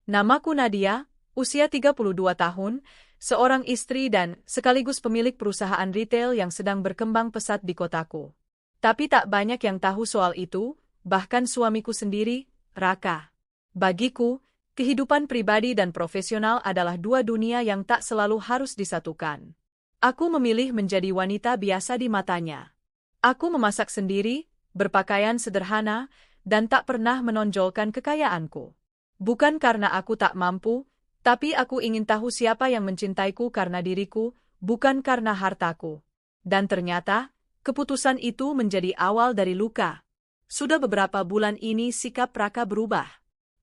Namaku Nadia, usia 32 tahun, seorang istri dan sekaligus pemilik perusahaan retail yang sedang berkembang pesat di kotaku. Tapi tak banyak yang tahu soal itu, bahkan suamiku sendiri, Raka. Bagiku, kehidupan pribadi dan profesional adalah dua dunia yang tak selalu harus disatukan. Aku memilih menjadi wanita biasa di matanya. Aku memasak sendiri, berpakaian sederhana, dan tak pernah menonjolkan kekayaanku. Bukan karena aku tak mampu, tapi aku ingin tahu siapa yang mencintaiku karena diriku, bukan karena hartaku. Dan ternyata, keputusan itu menjadi awal dari luka. Sudah beberapa bulan ini sikap Raka berubah.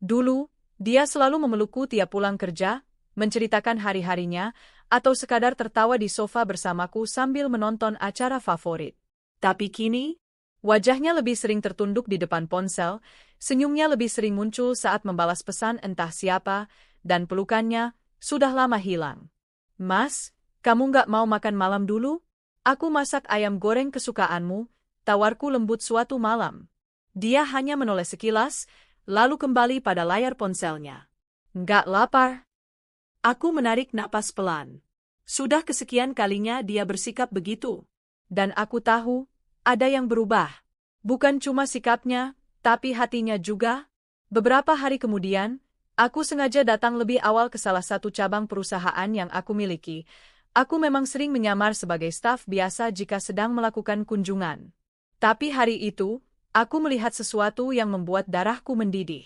Dulu, dia selalu memelukku tiap pulang kerja, menceritakan hari-harinya, atau sekadar tertawa di sofa bersamaku sambil menonton acara favorit. Tapi kini, wajahnya lebih sering tertunduk di depan ponsel, senyumnya lebih sering muncul saat membalas pesan entah siapa, dan pelukannya sudah lama hilang. Mas, kamu nggak mau makan malam dulu? Aku masak ayam goreng kesukaanmu, tawarku lembut suatu malam. Dia hanya menoleh sekilas, lalu kembali pada layar ponselnya. Nggak lapar. Aku menarik napas pelan. Sudah kesekian kalinya dia bersikap begitu. Dan aku tahu, ada yang berubah. Bukan cuma sikapnya, tapi hatinya juga. Beberapa hari kemudian, aku sengaja datang lebih awal ke salah satu cabang perusahaan yang aku miliki. Aku memang sering menyamar sebagai staf biasa jika sedang melakukan kunjungan. Tapi hari itu, aku melihat sesuatu yang membuat darahku mendidih.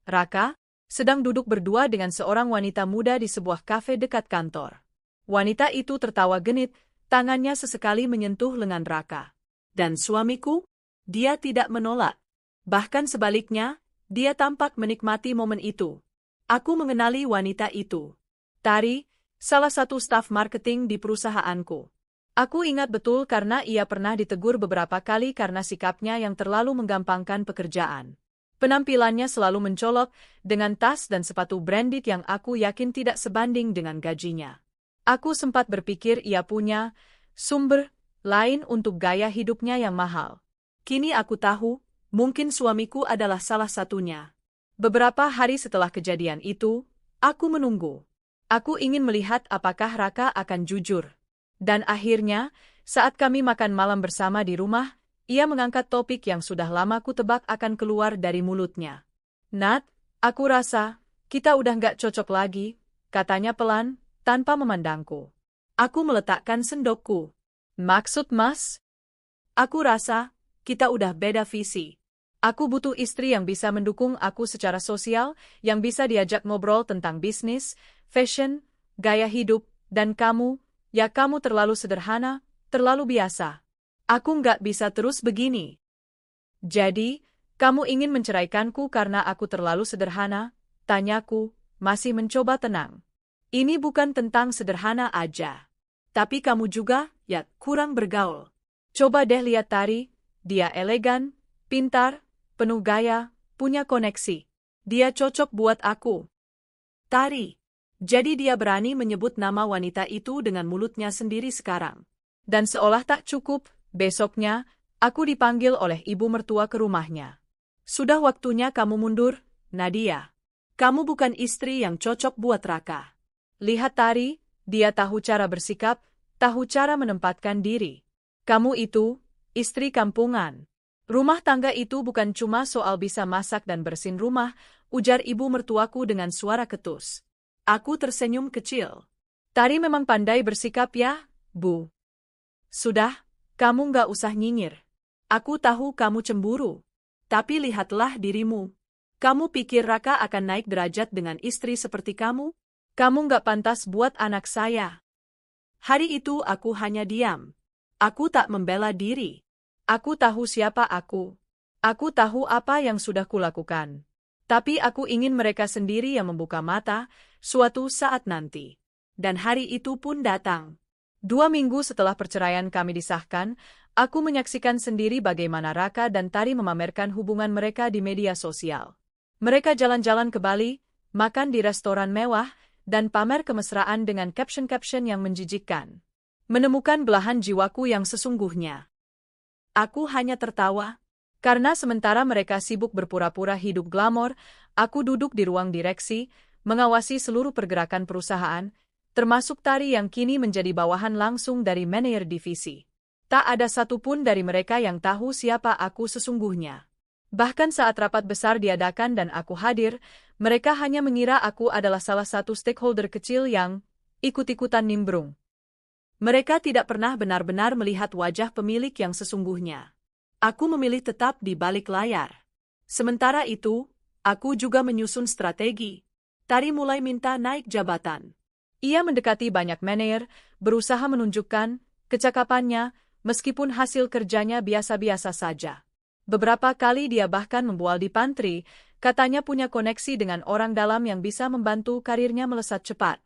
Raka sedang duduk berdua dengan seorang wanita muda di sebuah kafe dekat kantor. Wanita itu tertawa genit, tangannya sesekali menyentuh lengan Raka. Dan suamiku, dia tidak menolak. Bahkan sebaliknya, dia tampak menikmati momen itu. Aku mengenali wanita itu. Tari, salah satu staf marketing di perusahaanku. Aku ingat betul karena ia pernah ditegur beberapa kali karena sikapnya yang terlalu menggampangkan pekerjaan. Penampilannya selalu mencolok, dengan tas dan sepatu branded yang aku yakin tidak sebanding dengan gajinya. Aku sempat berpikir ia punya sumber lain untuk gaya hidupnya yang mahal. Kini aku tahu, mungkin suamiku adalah salah satunya. Beberapa hari setelah kejadian itu, aku menunggu. Aku ingin melihat apakah Raka akan jujur. Dan akhirnya, saat kami makan malam bersama di rumah, ia mengangkat topik yang sudah lama ku tebak akan keluar dari mulutnya. Nat, aku rasa, kita udah nggak cocok lagi, katanya pelan, tanpa memandangku. Aku meletakkan sendokku. Maksud Mas? Aku rasa, kita udah beda visi. Aku butuh istri yang bisa mendukung aku secara sosial, yang bisa diajak ngobrol tentang bisnis, fashion, gaya hidup, dan kamu, ya kamu terlalu sederhana, terlalu biasa. Aku nggak bisa terus begini. Jadi, kamu ingin menceraikanku karena aku terlalu sederhana? Tanyaku, masih mencoba tenang. Ini bukan tentang sederhana aja. Tapi kamu juga, ya, kurang bergaul. Coba deh lihat Tari, dia elegan, pintar, penuh gaya, punya koneksi. Dia cocok buat aku. Tari. Jadi dia berani menyebut nama wanita itu dengan mulutnya sendiri sekarang. Dan seolah tak cukup, besoknya, aku dipanggil oleh ibu mertua ke rumahnya. Sudah waktunya kamu mundur, Nadia. Kamu bukan istri yang cocok buat Raka. Lihat Tari, dia tahu cara bersikap, tahu cara menempatkan diri. Kamu itu, istri kampungan. Rumah tangga itu bukan cuma soal bisa masak dan bersihin rumah, ujar ibu mertuaku dengan suara ketus. Aku tersenyum kecil. Tari memang pandai bersikap ya, Bu. Sudah, kamu nggak usah nyinyir. Aku tahu kamu cemburu. Tapi lihatlah dirimu. Kamu pikir Raka akan naik derajat dengan istri seperti kamu? Kamu nggak pantas buat anak saya. Hari itu aku hanya diam. Aku tak membela diri. Aku tahu siapa aku. Aku tahu apa yang sudah kulakukan. Tapi aku ingin mereka sendiri yang membuka mata suatu saat nanti. Dan hari itu pun datang. 2 minggu setelah perceraian kami disahkan, aku menyaksikan sendiri bagaimana Raka dan Tari memamerkan hubungan mereka di media sosial. Mereka jalan-jalan ke Bali, makan di restoran mewah, dan pamer kemesraan dengan caption-caption yang menjijikkan. Menemukan belahan jiwaku yang sesungguhnya. Aku hanya tertawa. Karena sementara mereka sibuk berpura-pura hidup glamor, aku duduk di ruang direksi, mengawasi seluruh pergerakan perusahaan, termasuk Tari yang kini menjadi bawahan langsung dari manajer divisi. Tak ada satupun dari mereka yang tahu siapa aku sesungguhnya. Bahkan saat rapat besar diadakan dan aku hadir, mereka hanya mengira aku adalah salah satu stakeholder kecil yang ikut-ikutan nimbrung. Mereka tidak pernah benar-benar melihat wajah pemilik yang sesungguhnya. Aku memilih tetap di balik layar. Sementara itu, aku juga menyusun strategi. Tari mulai minta naik jabatan. Ia mendekati banyak manajer, berusaha menunjukkan kecakapannya, meskipun hasil kerjanya biasa-biasa saja. Beberapa kali dia bahkan membual di pantry, katanya punya koneksi dengan orang dalam yang bisa membantu karirnya melesat cepat.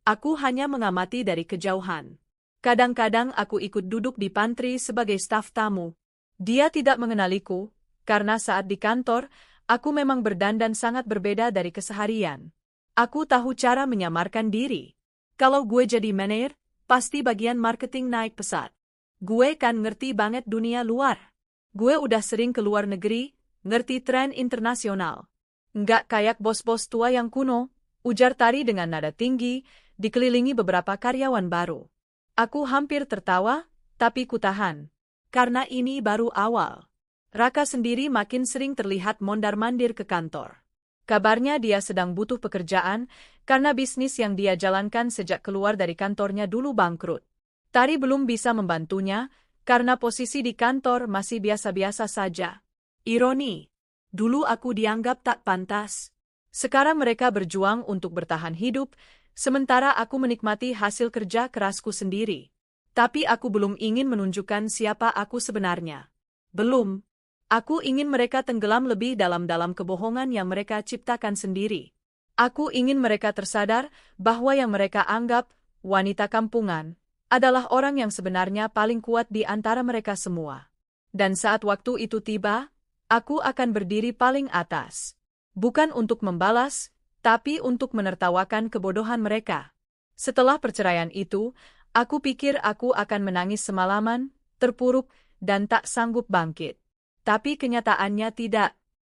Aku hanya mengamati dari kejauhan. Kadang-kadang aku ikut duduk di pantry sebagai staf tamu. Dia tidak mengenaliku, karena saat di kantor, aku memang berdandan sangat berbeda dari keseharian. Aku tahu cara menyamarkan diri. Kalau gue jadi manajer, pasti bagian marketing naik pesat. Gue kan ngerti banget dunia luar. Gue udah sering ke luar negeri, ngerti tren internasional. Nggak kayak bos-bos tua yang kuno, ujar Tari dengan nada tinggi, dikelilingi beberapa karyawan baru. Aku hampir tertawa, tapi kutahan. Karena ini baru awal. Raka sendiri makin sering terlihat mondar-mandir ke kantor. Kabarnya dia sedang butuh pekerjaan, karena bisnis yang dia jalankan sejak keluar dari kantornya dulu bangkrut. Tari belum bisa membantunya, karena posisi di kantor masih biasa-biasa saja. Ironi. Dulu aku dianggap tak pantas. Sekarang mereka berjuang untuk bertahan hidup, sementara aku menikmati hasil kerja kerasku sendiri. Tapi aku belum ingin menunjukkan siapa aku sebenarnya. Belum. Aku ingin mereka tenggelam lebih dalam-dalam kebohongan yang mereka ciptakan sendiri. Aku ingin mereka tersadar bahwa yang mereka anggap wanita kampungan adalah orang yang sebenarnya paling kuat di antara mereka semua. Dan saat waktu itu tiba, aku akan berdiri paling atas. Bukan untuk membalas, tapi untuk menertawakan kebodohan mereka. Setelah perceraian itu, aku pikir aku akan menangis semalaman, terpuruk, dan tak sanggup bangkit. Tapi kenyataannya tidak.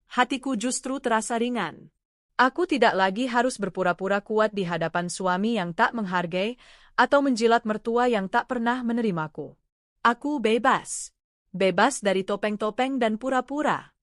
Hatiku justru terasa ringan. Aku tidak lagi harus berpura-pura kuat di hadapan suami yang tak menghargai atau menjilat mertua yang tak pernah menerimaku. Aku bebas. Bebas dari topeng-topeng dan pura-pura.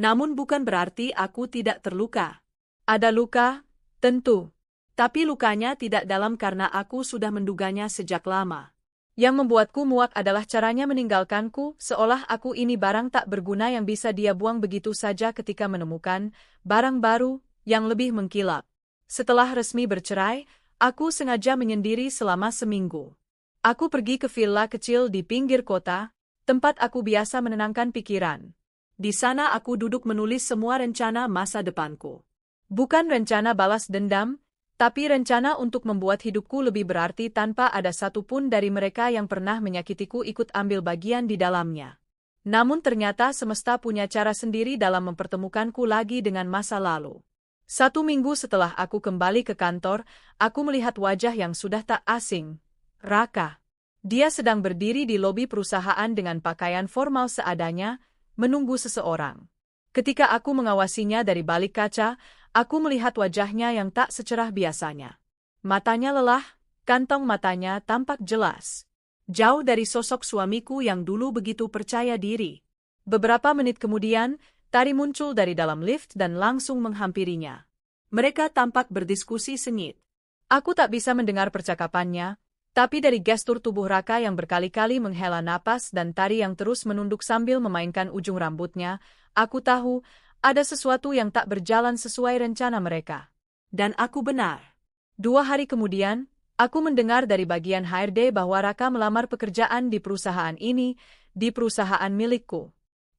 Namun bukan berarti aku tidak terluka. Ada luka, tentu. Tapi lukanya tidak dalam karena aku sudah menduganya sejak lama. Yang membuatku muak adalah caranya meninggalkanku, seolah aku ini barang tak berguna yang bisa dia buang begitu saja ketika menemukan barang baru yang lebih mengkilap. Setelah resmi bercerai, aku sengaja menyendiri selama seminggu. Aku pergi ke villa kecil di pinggir kota, tempat aku biasa menenangkan pikiran. Di sana aku duduk menulis semua rencana masa depanku. Bukan rencana balas dendam, tapi rencana untuk membuat hidupku lebih berarti tanpa ada satupun dari mereka yang pernah menyakitiku ikut ambil bagian di dalamnya. Namun ternyata semesta punya cara sendiri dalam mempertemukanku lagi dengan masa lalu. 1 minggu setelah aku kembali ke kantor, aku melihat wajah yang sudah tak asing. Raka. Dia sedang berdiri di lobi perusahaan dengan pakaian formal seadanya, menunggu seseorang. Ketika aku mengawasinya dari balik kaca, aku melihat wajahnya yang tak secerah biasanya. Matanya lelah, kantong matanya tampak jelas. Jauh dari sosok suamiku yang dulu begitu percaya diri. Beberapa menit kemudian, Tari muncul dari dalam lift dan langsung menghampirinya. Mereka tampak berdiskusi sengit. Aku tak bisa mendengar percakapannya, tapi dari gestur tubuh Raka yang berkali-kali menghela napas dan Tari yang terus menunduk sambil memainkan ujung rambutnya, aku tahu ada sesuatu yang tak berjalan sesuai rencana mereka. Dan aku benar. 2 hari kemudian, aku mendengar dari bagian HRD bahwa Raka melamar pekerjaan di perusahaan ini, di perusahaan milikku.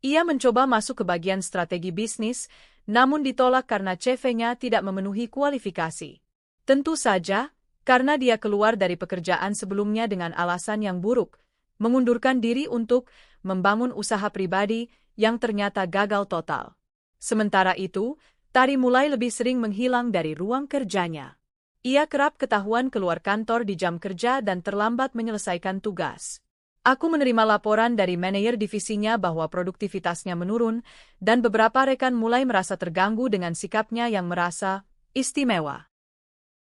Ia mencoba masuk ke bagian strategi bisnis, namun ditolak karena CV-nya tidak memenuhi kualifikasi. Tentu saja, karena dia keluar dari pekerjaan sebelumnya dengan alasan yang buruk, mengundurkan diri untuk membangun usaha pribadi yang ternyata gagal total. Sementara itu, Tari mulai lebih sering menghilang dari ruang kerjanya. Ia kerap ketahuan keluar kantor di jam kerja dan terlambat menyelesaikan tugas. Aku menerima laporan dari manajer divisinya bahwa produktivitasnya menurun, dan beberapa rekan mulai merasa terganggu dengan sikapnya yang merasa istimewa.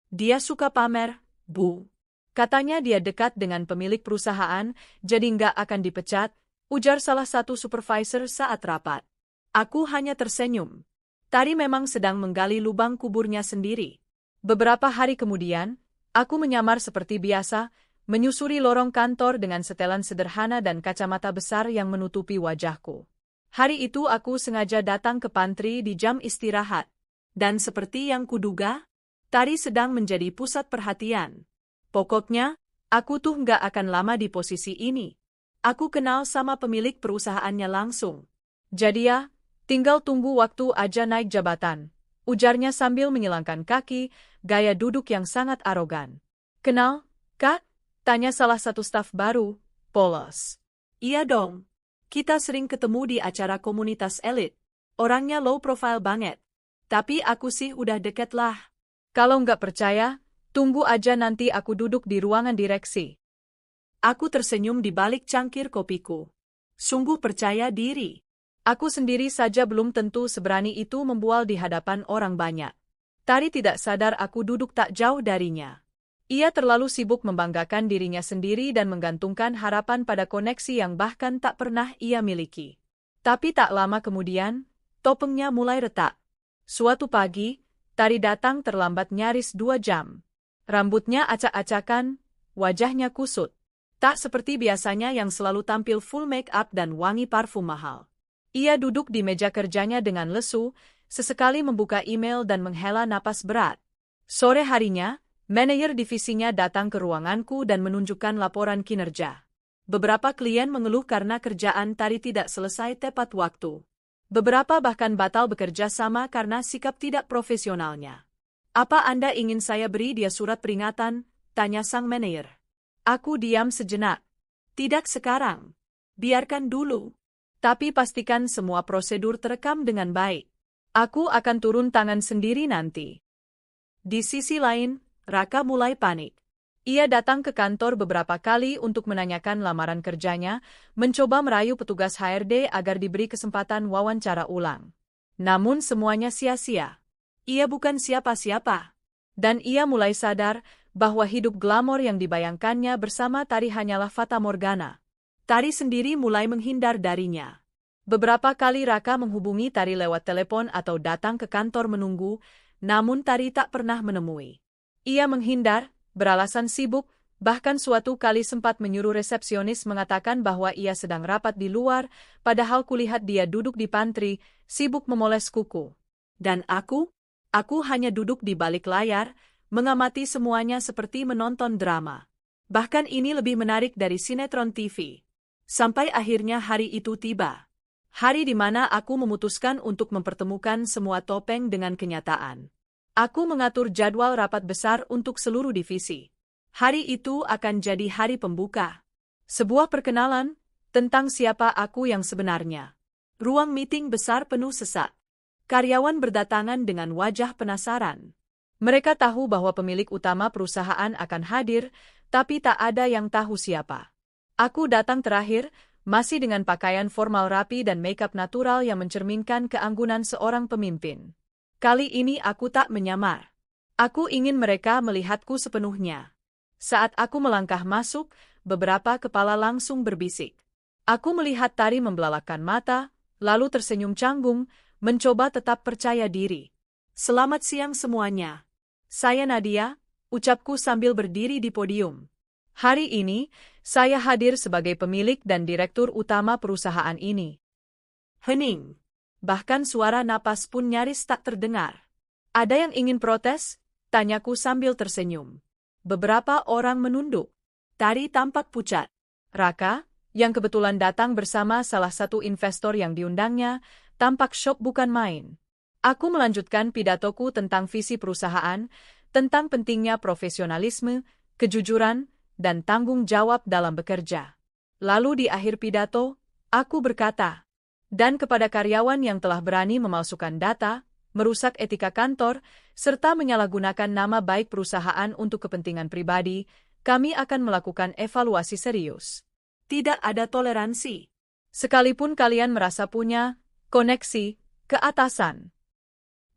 Dia suka pamer, Bu. Katanya dia dekat dengan pemilik perusahaan, jadi nggak akan dipecat, ujar salah satu supervisor saat rapat. Aku hanya tersenyum. Tari memang sedang menggali lubang kuburnya sendiri. Beberapa hari kemudian, aku menyamar seperti biasa, menyusuri lorong kantor dengan setelan sederhana dan kacamata besar yang menutupi wajahku. Hari itu aku sengaja datang ke pantry di jam istirahat. Dan seperti yang kuduga, Tari sedang menjadi pusat perhatian. Pokoknya, aku tuh nggak akan lama di posisi ini. Aku kenal sama pemilik perusahaannya langsung. Jadi ya, tinggal tunggu waktu aja naik jabatan, ujarnya sambil menyilangkan kaki, gaya duduk yang sangat arogan. Kenal, Kak? Tanya salah satu staf baru, polos. Iya dong. Kita sering ketemu di acara komunitas elit. Orangnya low profile banget. Tapi aku sih udah deket lah. Kalau nggak percaya, tunggu aja nanti aku duduk di ruangan direksi. Aku tersenyum di balik cangkir kopiku. Sungguh percaya diri. Aku sendiri saja belum tentu seberani itu membual di hadapan orang banyak. Tari tidak sadar aku duduk tak jauh darinya. Ia terlalu sibuk membanggakan dirinya sendiri dan menggantungkan harapan pada koneksi yang bahkan tak pernah ia miliki. Tapi tak lama kemudian, topengnya mulai retak. Suatu pagi, Tari datang terlambat nyaris 2 jam. Rambutnya acak-acakan, wajahnya kusut. Tak seperti biasanya yang selalu tampil full make up dan wangi parfum mahal. Ia duduk di meja kerjanya dengan lesu, sesekali membuka email dan menghela napas berat. Sore harinya, manajer divisinya datang ke ruanganku dan menunjukkan laporan kinerja. Beberapa klien mengeluh karena kerjaan Tari tidak selesai tepat waktu. Beberapa bahkan batal bekerja sama karena sikap tidak profesionalnya. Apa Anda ingin saya beri dia surat peringatan? Tanya sang manajer. Aku diam sejenak. Tidak sekarang. Biarkan dulu. Tapi pastikan semua prosedur terekam dengan baik. Aku akan turun tangan sendiri nanti. Di sisi lain, Raka mulai panik. Ia datang ke kantor beberapa kali untuk menanyakan lamaran kerjanya, mencoba merayu petugas HRD agar diberi kesempatan wawancara ulang. Namun semuanya sia-sia. Ia bukan siapa-siapa. Dan ia mulai sadar bahwa hidup glamor yang dibayangkannya bersama Tari hanyalah fata morgana. Tari sendiri mulai menghindar darinya. Beberapa kali Raka menghubungi Tari lewat telepon atau datang ke kantor menunggu, namun Tari tak pernah menemui. Ia menghindar, beralasan sibuk, bahkan suatu kali sempat menyuruh resepsionis mengatakan bahwa ia sedang rapat di luar, padahal kulihat dia duduk di pantry, sibuk memoles kuku. Dan aku hanya duduk di balik layar, mengamati semuanya seperti menonton drama. Bahkan ini lebih menarik dari sinetron TV. Sampai akhirnya hari itu tiba. Hari di mana aku memutuskan untuk mempertemukan semua topeng dengan kenyataan. Aku mengatur jadwal rapat besar untuk seluruh divisi. Hari itu akan jadi hari pembuka. Sebuah perkenalan tentang siapa aku yang sebenarnya. Ruang meeting besar penuh sesak. Karyawan berdatangan dengan wajah penasaran. Mereka tahu bahwa pemilik utama perusahaan akan hadir, tapi tak ada yang tahu siapa. Aku datang terakhir, masih dengan pakaian formal rapi dan makeup natural yang mencerminkan keanggunan seorang pemimpin. Kali ini aku tak menyamar. Aku ingin mereka melihatku sepenuhnya. Saat aku melangkah masuk, beberapa kepala langsung berbisik. Aku melihat Tari membelalakan mata, lalu tersenyum canggung, mencoba tetap percaya diri. Selamat siang semuanya. Saya Nadia, ucapku sambil berdiri di podium. Hari ini, saya hadir sebagai pemilik dan direktur utama perusahaan ini. Hening. Bahkan suara napas pun nyaris tak terdengar. Ada yang ingin protes? Tanyaku sambil tersenyum. Beberapa orang menunduk. Tari tampak pucat. Raka, yang kebetulan datang bersama salah satu investor yang diundangnya, tampak syok bukan main. Aku melanjutkan pidatoku tentang visi perusahaan, tentang pentingnya profesionalisme, kejujuran, dan tanggung jawab dalam bekerja. Lalu di akhir pidato, aku berkata, dan kepada karyawan yang telah berani memalsukan data, merusak etika kantor, serta menyalahgunakan nama baik perusahaan untuk kepentingan pribadi, kami akan melakukan evaluasi serius. Tidak ada toleransi. Sekalipun kalian merasa punya koneksi ke atasan.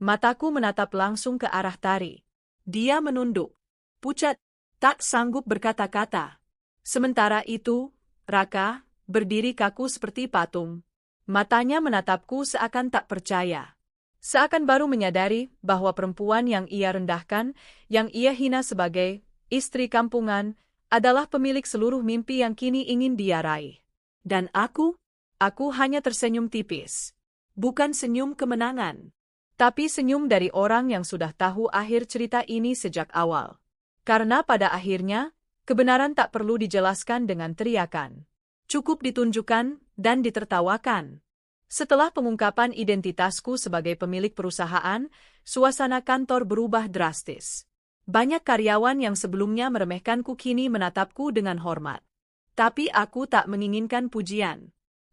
Mataku menatap langsung ke arah Tari. Dia menunduk. Pucat, tak sanggup berkata-kata. Sementara itu, Raka berdiri kaku seperti patung. Matanya menatapku seakan tak percaya. Seakan baru menyadari bahwa perempuan yang ia rendahkan, yang ia hina sebagai istri kampungan, adalah pemilik seluruh mimpi yang kini ingin dia raih. Dan aku hanya tersenyum tipis. Bukan senyum kemenangan, tapi senyum dari orang yang sudah tahu akhir cerita ini sejak awal. Karena pada akhirnya, kebenaran tak perlu dijelaskan dengan teriakan. Cukup ditunjukkan dan ditertawakan. Setelah pengungkapan identitasku sebagai pemilik perusahaan, suasana kantor berubah drastis. Banyak karyawan yang sebelumnya meremehkanku kini menatapku dengan hormat. Tapi aku tak menginginkan pujian.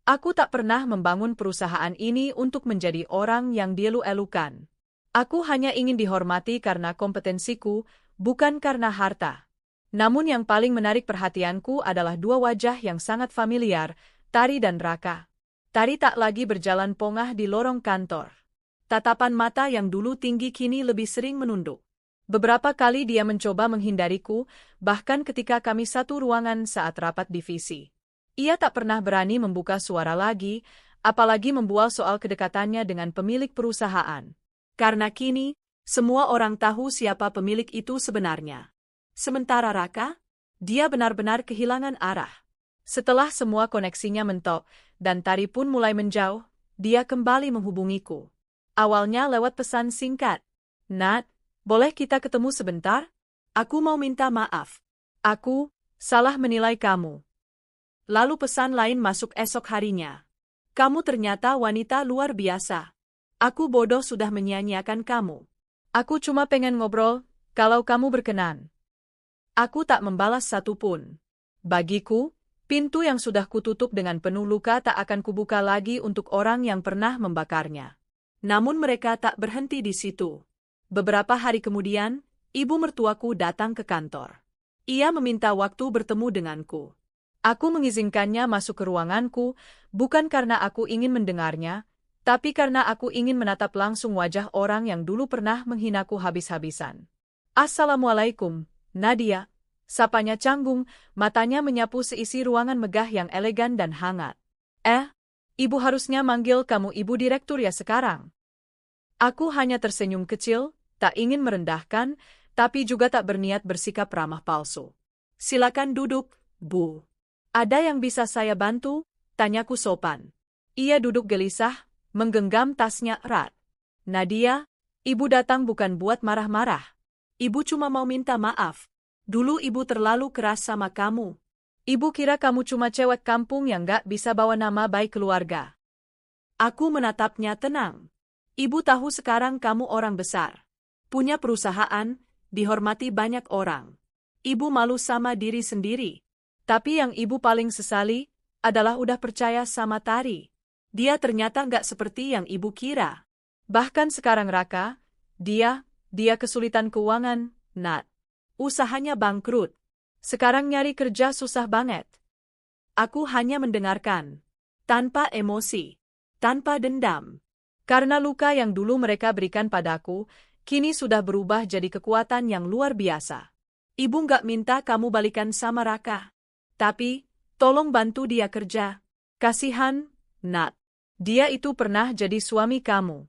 Aku tak pernah membangun perusahaan ini untuk menjadi orang yang dielu-elukan. Aku hanya ingin dihormati karena kompetensiku, bukan karena harta. Namun yang paling menarik perhatianku adalah dua wajah yang sangat familiar, Tari dan Raka. Tari tak lagi berjalan pongah di lorong kantor. Tatapan mata yang dulu tinggi kini lebih sering menunduk. Beberapa kali dia mencoba menghindariku, bahkan ketika kami satu ruangan saat rapat divisi. Ia tak pernah berani membuka suara lagi, apalagi membual soal kedekatannya dengan pemilik perusahaan. Karena kini, semua orang tahu siapa pemilik itu sebenarnya. Sementara Raka, dia benar-benar kehilangan arah. Setelah semua koneksinya mentok, dan Tari pun mulai menjauh, dia kembali menghubungiku. Awalnya lewat pesan singkat. "Nat, boleh kita ketemu sebentar? Aku mau minta maaf. Aku salah menilai kamu." Lalu pesan lain masuk esok harinya. "Kamu ternyata wanita luar biasa. Aku bodoh sudah menyia-nyiakan kamu. Aku cuma pengen ngobrol, kalau kamu berkenan." Aku tak membalas satupun. Bagiku, pintu yang sudah kututup dengan penuh luka tak akan kubuka lagi untuk orang yang pernah membakarnya. Namun mereka tak berhenti di situ. Beberapa hari kemudian, ibu mertuaku datang ke kantor. Ia meminta waktu bertemu denganku. Aku mengizinkannya masuk ke ruanganku, bukan karena aku ingin mendengarnya, tapi karena aku ingin menatap langsung wajah orang yang dulu pernah menghinaku habis-habisan. "Assalamualaikum, Nadia," sapanya canggung, matanya menyapu seisi ruangan megah yang elegan dan hangat. Ibu harusnya manggil kamu Ibu Direktur ya sekarang." Aku hanya tersenyum kecil, tak ingin merendahkan, tapi juga tak berniat bersikap ramah palsu. "Silakan duduk, Bu. Ada yang bisa saya bantu?" tanyaku sopan. Ia duduk gelisah, menggenggam tasnya erat. "Nadia, ibu datang bukan buat marah-marah. Ibu cuma mau minta maaf. Dulu ibu terlalu keras sama kamu. Ibu kira kamu cuma cewek kampung yang gak bisa bawa nama baik keluarga." Aku menatapnya tenang. "Ibu tahu sekarang kamu orang besar. Punya perusahaan, dihormati banyak orang. Ibu malu sama diri sendiri. Tapi yang ibu paling sesali adalah udah percaya sama Tari. Dia ternyata gak seperti yang ibu kira. Bahkan sekarang Raka, dia kesulitan keuangan, Nat. Usahanya bangkrut. Sekarang nyari kerja susah banget." Aku hanya mendengarkan. Tanpa emosi. Tanpa dendam. Karena luka yang dulu mereka berikan padaku, kini sudah berubah jadi kekuatan yang luar biasa. "Ibu gak minta kamu balikan sama Raka. Tapi, tolong bantu dia kerja. Kasihan, Nat. Dia itu pernah jadi suami kamu."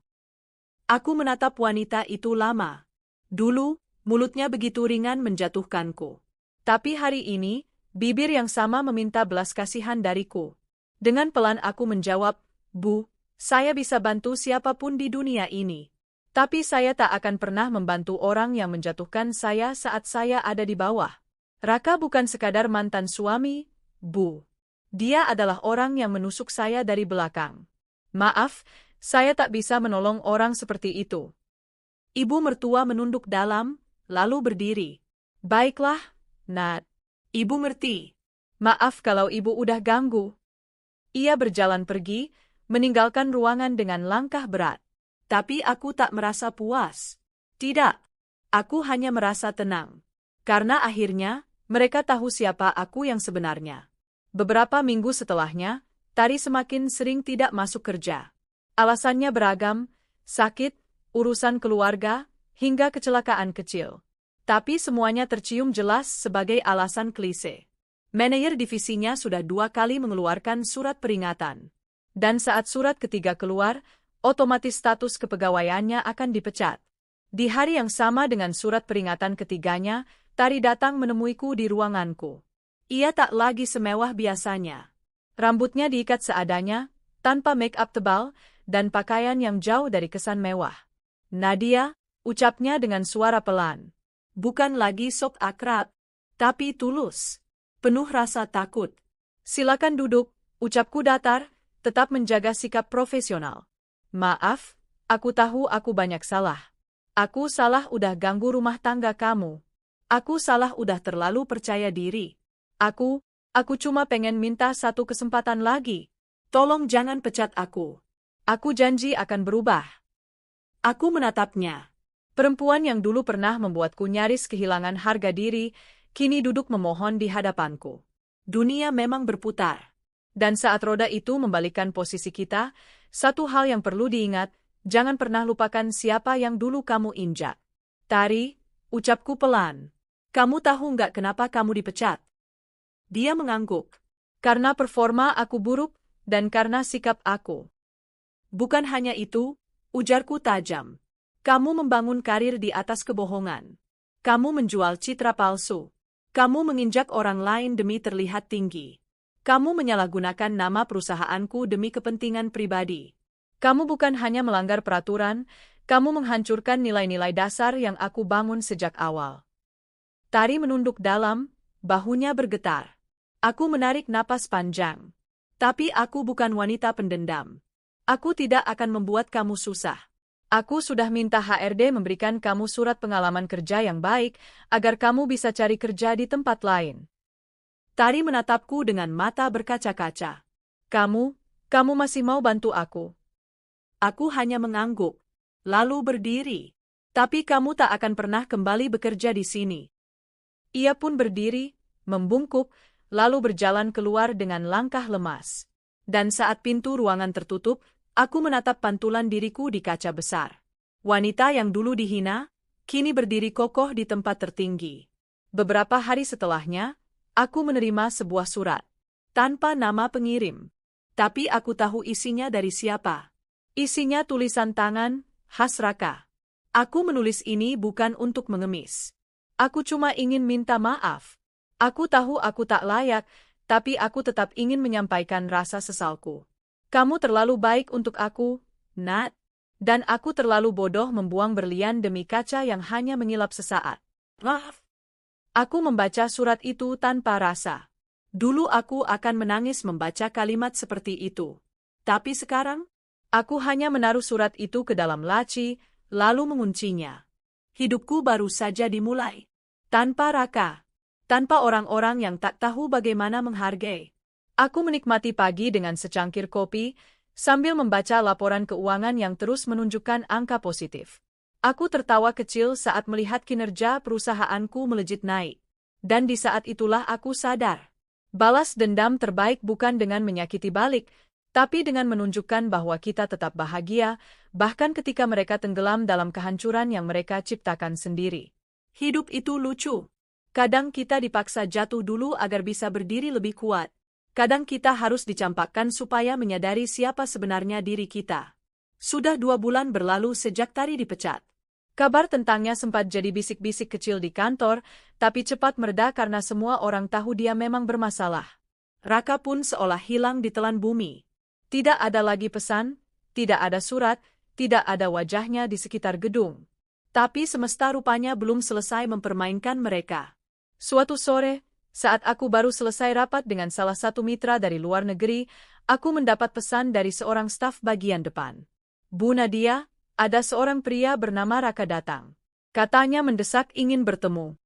Aku menatap wanita itu lama. Dulu, mulutnya begitu ringan menjatuhkanku. Tapi hari ini, bibir yang sama meminta belas kasihan dariku. Dengan pelan aku menjawab, "Bu, saya bisa bantu siapapun di dunia ini. Tapi saya tak akan pernah membantu orang yang menjatuhkan saya saat saya ada di bawah. Raka bukan sekadar mantan suami, Bu. Dia adalah orang yang menusuk saya dari belakang. Maaf, saya tak bisa menolong orang seperti itu." Ibu mertua menunduk dalam, lalu berdiri. "Baiklah, Nat. Ibu ngerti. Maaf kalau ibu udah ganggu." Ia berjalan pergi, meninggalkan ruangan dengan langkah berat. Tapi aku tak merasa puas. Tidak. Aku hanya merasa tenang. Karena akhirnya, mereka tahu siapa aku yang sebenarnya. Beberapa minggu setelahnya, Tari semakin sering tidak masuk kerja. Alasannya beragam, sakit, urusan keluarga, hingga kecelakaan kecil. Tapi semuanya tercium jelas sebagai alasan klise. Manajer divisinya sudah 2 kali mengeluarkan surat peringatan. Dan saat surat ketiga keluar, otomatis status kepegawaiannya akan dipecat. Di hari yang sama dengan surat peringatan ketiganya, Tari datang menemuiku di ruanganku. Ia tak lagi semewah biasanya. Rambutnya diikat seadanya, tanpa make-up tebal, dan pakaian yang jauh dari kesan mewah. "Nadia," ucapnya dengan suara pelan. Bukan lagi sok akrab, tapi tulus. Penuh rasa takut. "Silakan duduk," ucapku datar, tetap menjaga sikap profesional. "Maaf, aku tahu aku banyak salah. Aku salah udah ganggu rumah tangga kamu. Aku salah udah terlalu percaya diri. Aku cuma pengen minta satu kesempatan lagi. Tolong jangan pecat aku. Aku janji akan berubah." Aku menatapnya. Perempuan yang dulu pernah membuatku nyaris kehilangan harga diri, kini duduk memohon di hadapanku. Dunia memang berputar. Dan saat roda itu membalikkan posisi kita, satu hal yang perlu diingat, jangan pernah lupakan siapa yang dulu kamu injak. "Tari," ucapku pelan. "Kamu tahu nggak kenapa kamu dipecat?" Dia mengangguk. "Karena performa aku buruk, dan karena sikap aku." "Bukan hanya itu," ujarku tajam. "Kamu membangun karir di atas kebohongan. Kamu menjual citra palsu. Kamu menginjak orang lain demi terlihat tinggi. Kamu menyalahgunakan nama perusahaanku demi kepentingan pribadi. Kamu bukan hanya melanggar peraturan, kamu menghancurkan nilai-nilai dasar yang aku bangun sejak awal." Tari menunduk dalam, bahunya bergetar. Aku menarik napas panjang. "Tapi aku bukan wanita pendendam. Aku tidak akan membuat kamu susah. Aku sudah minta HRD memberikan kamu surat pengalaman kerja yang baik, agar kamu bisa cari kerja di tempat lain." Tari menatapku dengan mata berkaca-kaca. Kamu masih mau bantu aku?" Aku hanya mengangguk, lalu berdiri. "Tapi kamu tak akan pernah kembali bekerja di sini." Ia pun berdiri, membungkuk, lalu berjalan keluar dengan langkah lemas. Dan saat pintu ruangan tertutup, aku menatap pantulan diriku di kaca besar. Wanita yang dulu dihina, kini berdiri kokoh di tempat tertinggi. Beberapa hari setelahnya, aku menerima sebuah surat. Tanpa nama pengirim. Tapi aku tahu isinya dari siapa. Isinya tulisan tangan, khas Raka. Aku menulis ini bukan untuk mengemis. Aku cuma ingin minta maaf. Aku tahu aku tak layak, tapi aku tetap ingin menyampaikan rasa sesalku. "Kamu terlalu baik untuk aku, Nat. Dan aku terlalu bodoh membuang berlian demi kaca yang hanya mengilap sesaat. Maaf." Aku membaca surat itu tanpa rasa. Dulu aku akan menangis membaca kalimat seperti itu. Tapi sekarang, aku hanya menaruh surat itu ke dalam laci, lalu menguncinya. Hidupku baru saja dimulai. Tanpa Raka. Tanpa orang-orang yang tak tahu bagaimana menghargai. Aku menikmati pagi dengan secangkir kopi, sambil membaca laporan keuangan yang terus menunjukkan angka positif. Aku tertawa kecil saat melihat kinerja perusahaanku melejit naik. Dan di saat itulah aku sadar. Balas dendam terbaik bukan dengan menyakiti balik, tapi dengan menunjukkan bahwa kita tetap bahagia, bahkan ketika mereka tenggelam dalam kehancuran yang mereka ciptakan sendiri. Hidup itu lucu. Kadang kita dipaksa jatuh dulu agar bisa berdiri lebih kuat. Kadang kita harus dicampakkan supaya menyadari siapa sebenarnya diri kita. Sudah 2 bulan berlalu sejak Tari dipecat. Kabar tentangnya sempat jadi bisik-bisik kecil di kantor, tapi cepat mereda karena semua orang tahu dia memang bermasalah. Raka pun seolah hilang di telan bumi. Tidak ada lagi pesan, tidak ada surat, tidak ada wajahnya di sekitar gedung. Tapi semesta rupanya belum selesai mempermainkan mereka. Suatu sore, saat aku baru selesai rapat dengan salah satu mitra dari luar negeri, aku mendapat pesan dari seorang staf bagian depan. "Bu Nadia, ada seorang pria bernama Raka datang. Katanya mendesak ingin bertemu."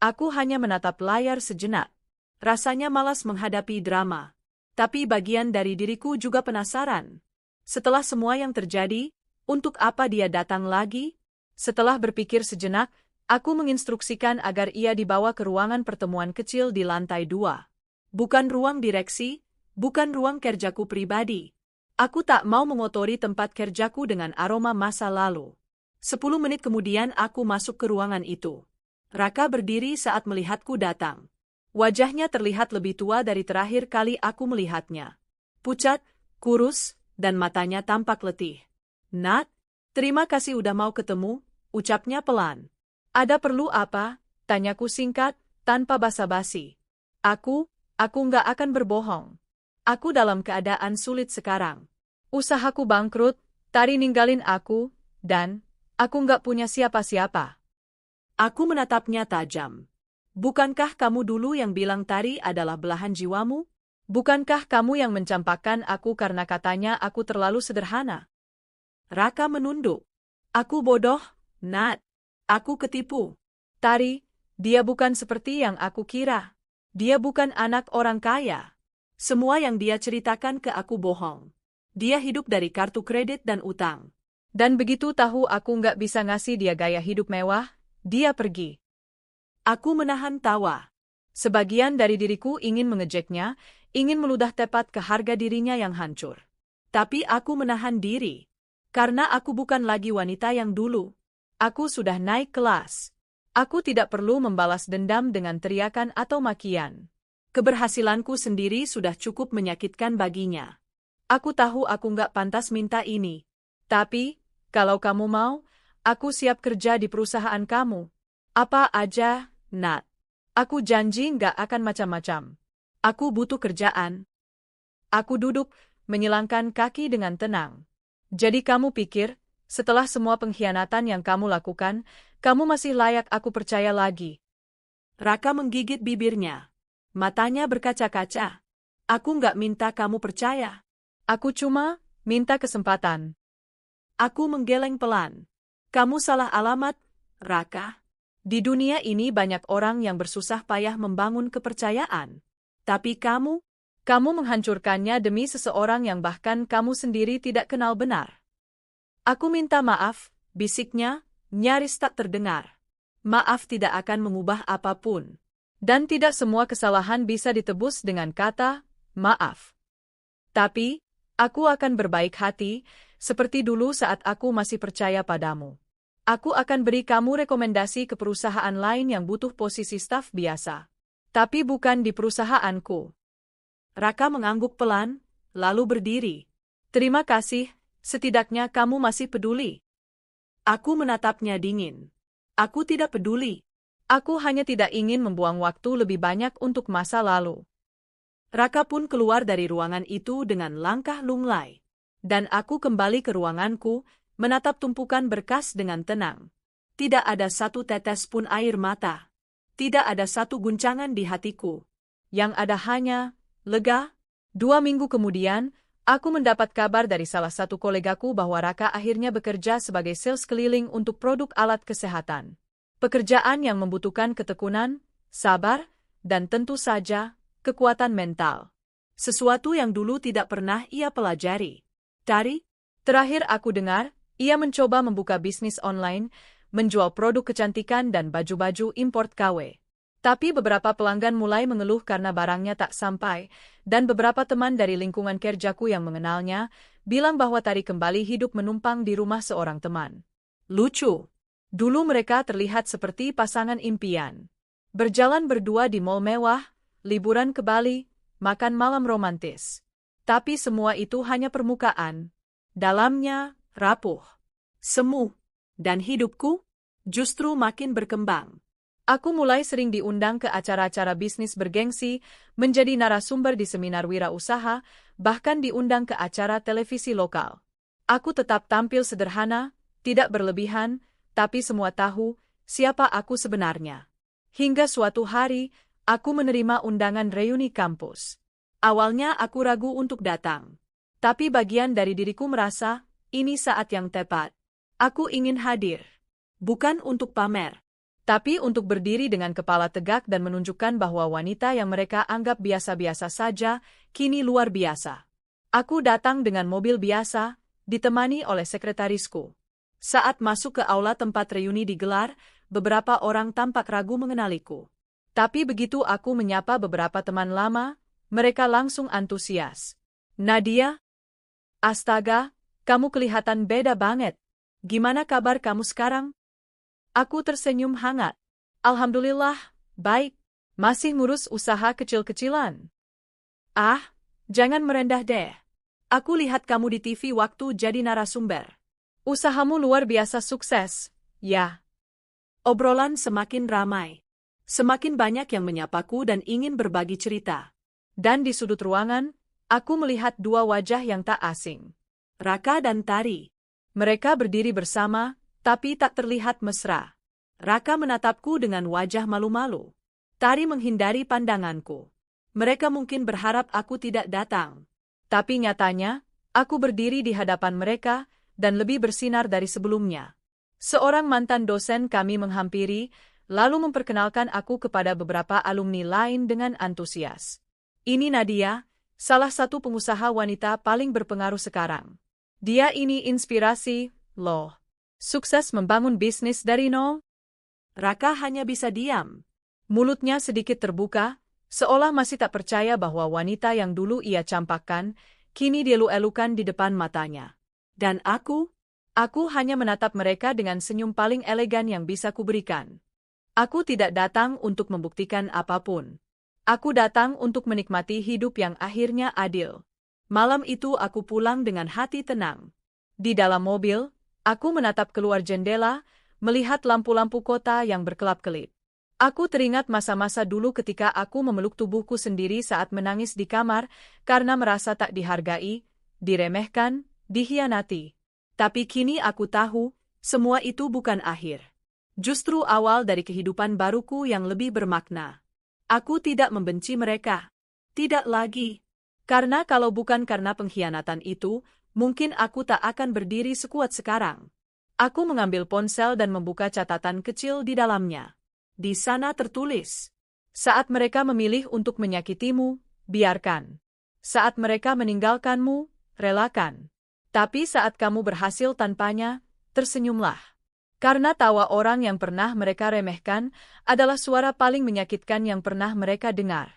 Aku hanya menatap layar sejenak. Rasanya malas menghadapi drama. Tapi bagian dari diriku juga penasaran. Setelah semua yang terjadi, untuk apa dia datang lagi? Setelah berpikir sejenak, aku menginstruksikan agar ia dibawa ke ruangan pertemuan kecil di lantai 2. Bukan ruang direksi, bukan ruang kerjaku pribadi. Aku tak mau mengotori tempat kerjaku dengan aroma masa lalu. 10 menit kemudian aku masuk ke ruangan itu. Raka berdiri saat melihatku datang. Wajahnya terlihat lebih tua dari terakhir kali aku melihatnya. Pucat, kurus, dan matanya tampak letih. Nat, terima kasih udah mau ketemu, ucapnya pelan. Ada perlu apa? Tanyaku singkat, tanpa basa-basi. Aku nggak akan berbohong. Aku dalam keadaan sulit sekarang. Usahaku bangkrut, Tari ninggalin aku, dan aku nggak punya siapa-siapa. Aku menatapnya tajam. Bukankah kamu dulu yang bilang Tari adalah belahan jiwamu? Bukankah kamu yang mencampakkan aku karena katanya aku terlalu sederhana? Raka menunduk. Aku bodoh, Nat. Aku ketipu. Tari, dia bukan seperti yang aku kira. Dia bukan anak orang kaya. Semua yang dia ceritakan ke aku bohong. Dia hidup dari kartu kredit dan utang. Dan begitu tahu aku nggak bisa ngasih dia gaya hidup mewah, dia pergi. Aku menahan tawa. Sebagian dari diriku ingin mengejeknya, ingin meludah tepat ke harga dirinya yang hancur. Tapi aku menahan diri. Karena aku bukan lagi wanita yang dulu. Aku sudah naik kelas. Aku tidak perlu membalas dendam dengan teriakan atau makian. Keberhasilanku sendiri sudah cukup menyakitkan baginya. Aku tahu aku nggak pantas minta ini. Tapi, kalau kamu mau, aku siap kerja di perusahaan kamu. Apa aja, Nat. Aku janji nggak akan macam-macam. Aku butuh kerjaan. Aku duduk, menyilangkan kaki dengan tenang. Jadi kamu pikir, setelah semua pengkhianatan yang kamu lakukan, kamu masih layak aku percaya lagi? Raka menggigit bibirnya. Matanya berkaca-kaca. Aku nggak minta kamu percaya. Aku cuma minta kesempatan. Aku menggeleng pelan. Kamu salah alamat, Raka. Di dunia ini banyak orang yang bersusah payah membangun kepercayaan. Tapi kamu menghancurkannya demi seseorang yang bahkan kamu sendiri tidak kenal benar. Aku minta maaf, bisiknya, nyaris tak terdengar. Maaf tidak akan mengubah apapun. Dan tidak semua kesalahan bisa ditebus dengan kata, maaf. Tapi, aku akan berbaik hati, seperti dulu saat aku masih percaya padamu. Aku akan beri kamu rekomendasi ke perusahaan lain yang butuh posisi staf biasa. Tapi bukan di perusahaanku. Raka mengangguk pelan, lalu berdiri. Terima kasih, setidaknya kamu masih peduli. Aku menatapnya dingin. Aku tidak peduli. Aku hanya tidak ingin membuang waktu lebih banyak untuk masa lalu. Raka pun keluar dari ruangan itu dengan langkah lunglai. Dan aku kembali ke ruanganku, menatap tumpukan berkas dengan tenang. Tidak ada satu tetes pun air mata. Tidak ada satu guncangan di hatiku. Yang ada hanya, lega. 2 minggu kemudian, aku mendapat kabar dari salah satu kolegaku bahwa Raka akhirnya bekerja sebagai sales keliling untuk produk alat kesehatan. Pekerjaan yang membutuhkan ketekunan, sabar, dan tentu saja, kekuatan mental. Sesuatu yang dulu tidak pernah ia pelajari. Tari, terakhir aku dengar, ia mencoba membuka bisnis online, menjual produk kecantikan dan baju-baju import KW. Tapi beberapa pelanggan mulai mengeluh karena barangnya tak sampai, dan beberapa teman dari lingkungan kerjaku yang mengenalnya, bilang bahwa Tari kembali hidup menumpang di rumah seorang teman. Lucu. Dulu mereka terlihat seperti pasangan impian. Berjalan berdua di mall mewah, liburan ke Bali, makan malam romantis. Tapi semua itu hanya permukaan. Dalamnya, rapuh, semu, dan hidupku justru makin berkembang. Aku mulai sering diundang ke acara-acara bisnis bergengsi, menjadi narasumber di seminar wirausaha, bahkan diundang ke acara televisi lokal. Aku tetap tampil sederhana, tidak berlebihan, tapi semua tahu siapa aku sebenarnya. Hingga suatu hari, aku menerima undangan reuni kampus. Awalnya aku ragu untuk datang. Tapi bagian dari diriku merasa, ini saat yang tepat. Aku ingin hadir. Bukan untuk pamer. Tapi untuk berdiri dengan kepala tegak dan menunjukkan bahwa wanita yang mereka anggap biasa-biasa saja, kini luar biasa. Aku datang dengan mobil biasa, ditemani oleh sekretarisku. Saat masuk ke aula tempat reuni digelar, beberapa orang tampak ragu mengenaliku. Tapi begitu aku menyapa beberapa teman lama, mereka langsung antusias. Nadia? Astaga, kamu kelihatan beda banget. Gimana kabar kamu sekarang? Aku tersenyum hangat. Alhamdulillah, baik. Masih ngurus usaha kecil-kecilan. Ah, jangan merendah deh. Aku lihat kamu di TV waktu jadi narasumber. Usahamu luar biasa sukses, ya. Obrolan semakin ramai. Semakin banyak yang menyapaku dan ingin berbagi cerita. Dan di sudut ruangan, aku melihat dua wajah yang tak asing. Raka dan Tari. Mereka berdiri bersama, tapi tak terlihat mesra. Raka menatapku dengan wajah malu-malu. Tari menghindari pandanganku. Mereka mungkin berharap aku tidak datang. Tapi nyatanya, aku berdiri di hadapan mereka dan lebih bersinar dari sebelumnya. Seorang mantan dosen kami menghampiri, lalu memperkenalkan aku kepada beberapa alumni lain dengan antusias. Ini Nadia, salah satu pengusaha wanita paling berpengaruh sekarang. Dia ini inspirasi, loh. Sukses membangun bisnis dari nol. Raka hanya bisa diam. Mulutnya sedikit terbuka, seolah masih tak percaya bahwa wanita yang dulu ia campakkan, kini dielu-elukan di depan matanya. Dan aku hanya menatap mereka dengan senyum paling elegan yang bisa kuberikan. Aku tidak datang untuk membuktikan apapun. Aku datang untuk menikmati hidup yang akhirnya adil. Malam itu aku pulang dengan hati tenang. Di dalam mobil, aku menatap keluar jendela, melihat lampu-lampu kota yang berkelap-kelip. Aku teringat masa-masa dulu ketika aku memeluk tubuhku sendiri saat menangis di kamar karena merasa tak dihargai, diremehkan, dikhianati. Tapi kini aku tahu, semua itu bukan akhir. Justru awal dari kehidupan baruku yang lebih bermakna. Aku tidak membenci mereka. Tidak lagi. Karena kalau bukan karena pengkhianatan itu, mungkin aku tak akan berdiri sekuat sekarang. Aku mengambil ponsel dan membuka catatan kecil di dalamnya. Di sana tertulis, saat mereka memilih untuk menyakitimu, biarkan. Saat mereka meninggalkanmu, relakan. Tapi saat kamu berhasil tanpanya, tersenyumlah. Karena tawa orang yang pernah mereka remehkan adalah suara paling menyakitkan yang pernah mereka dengar.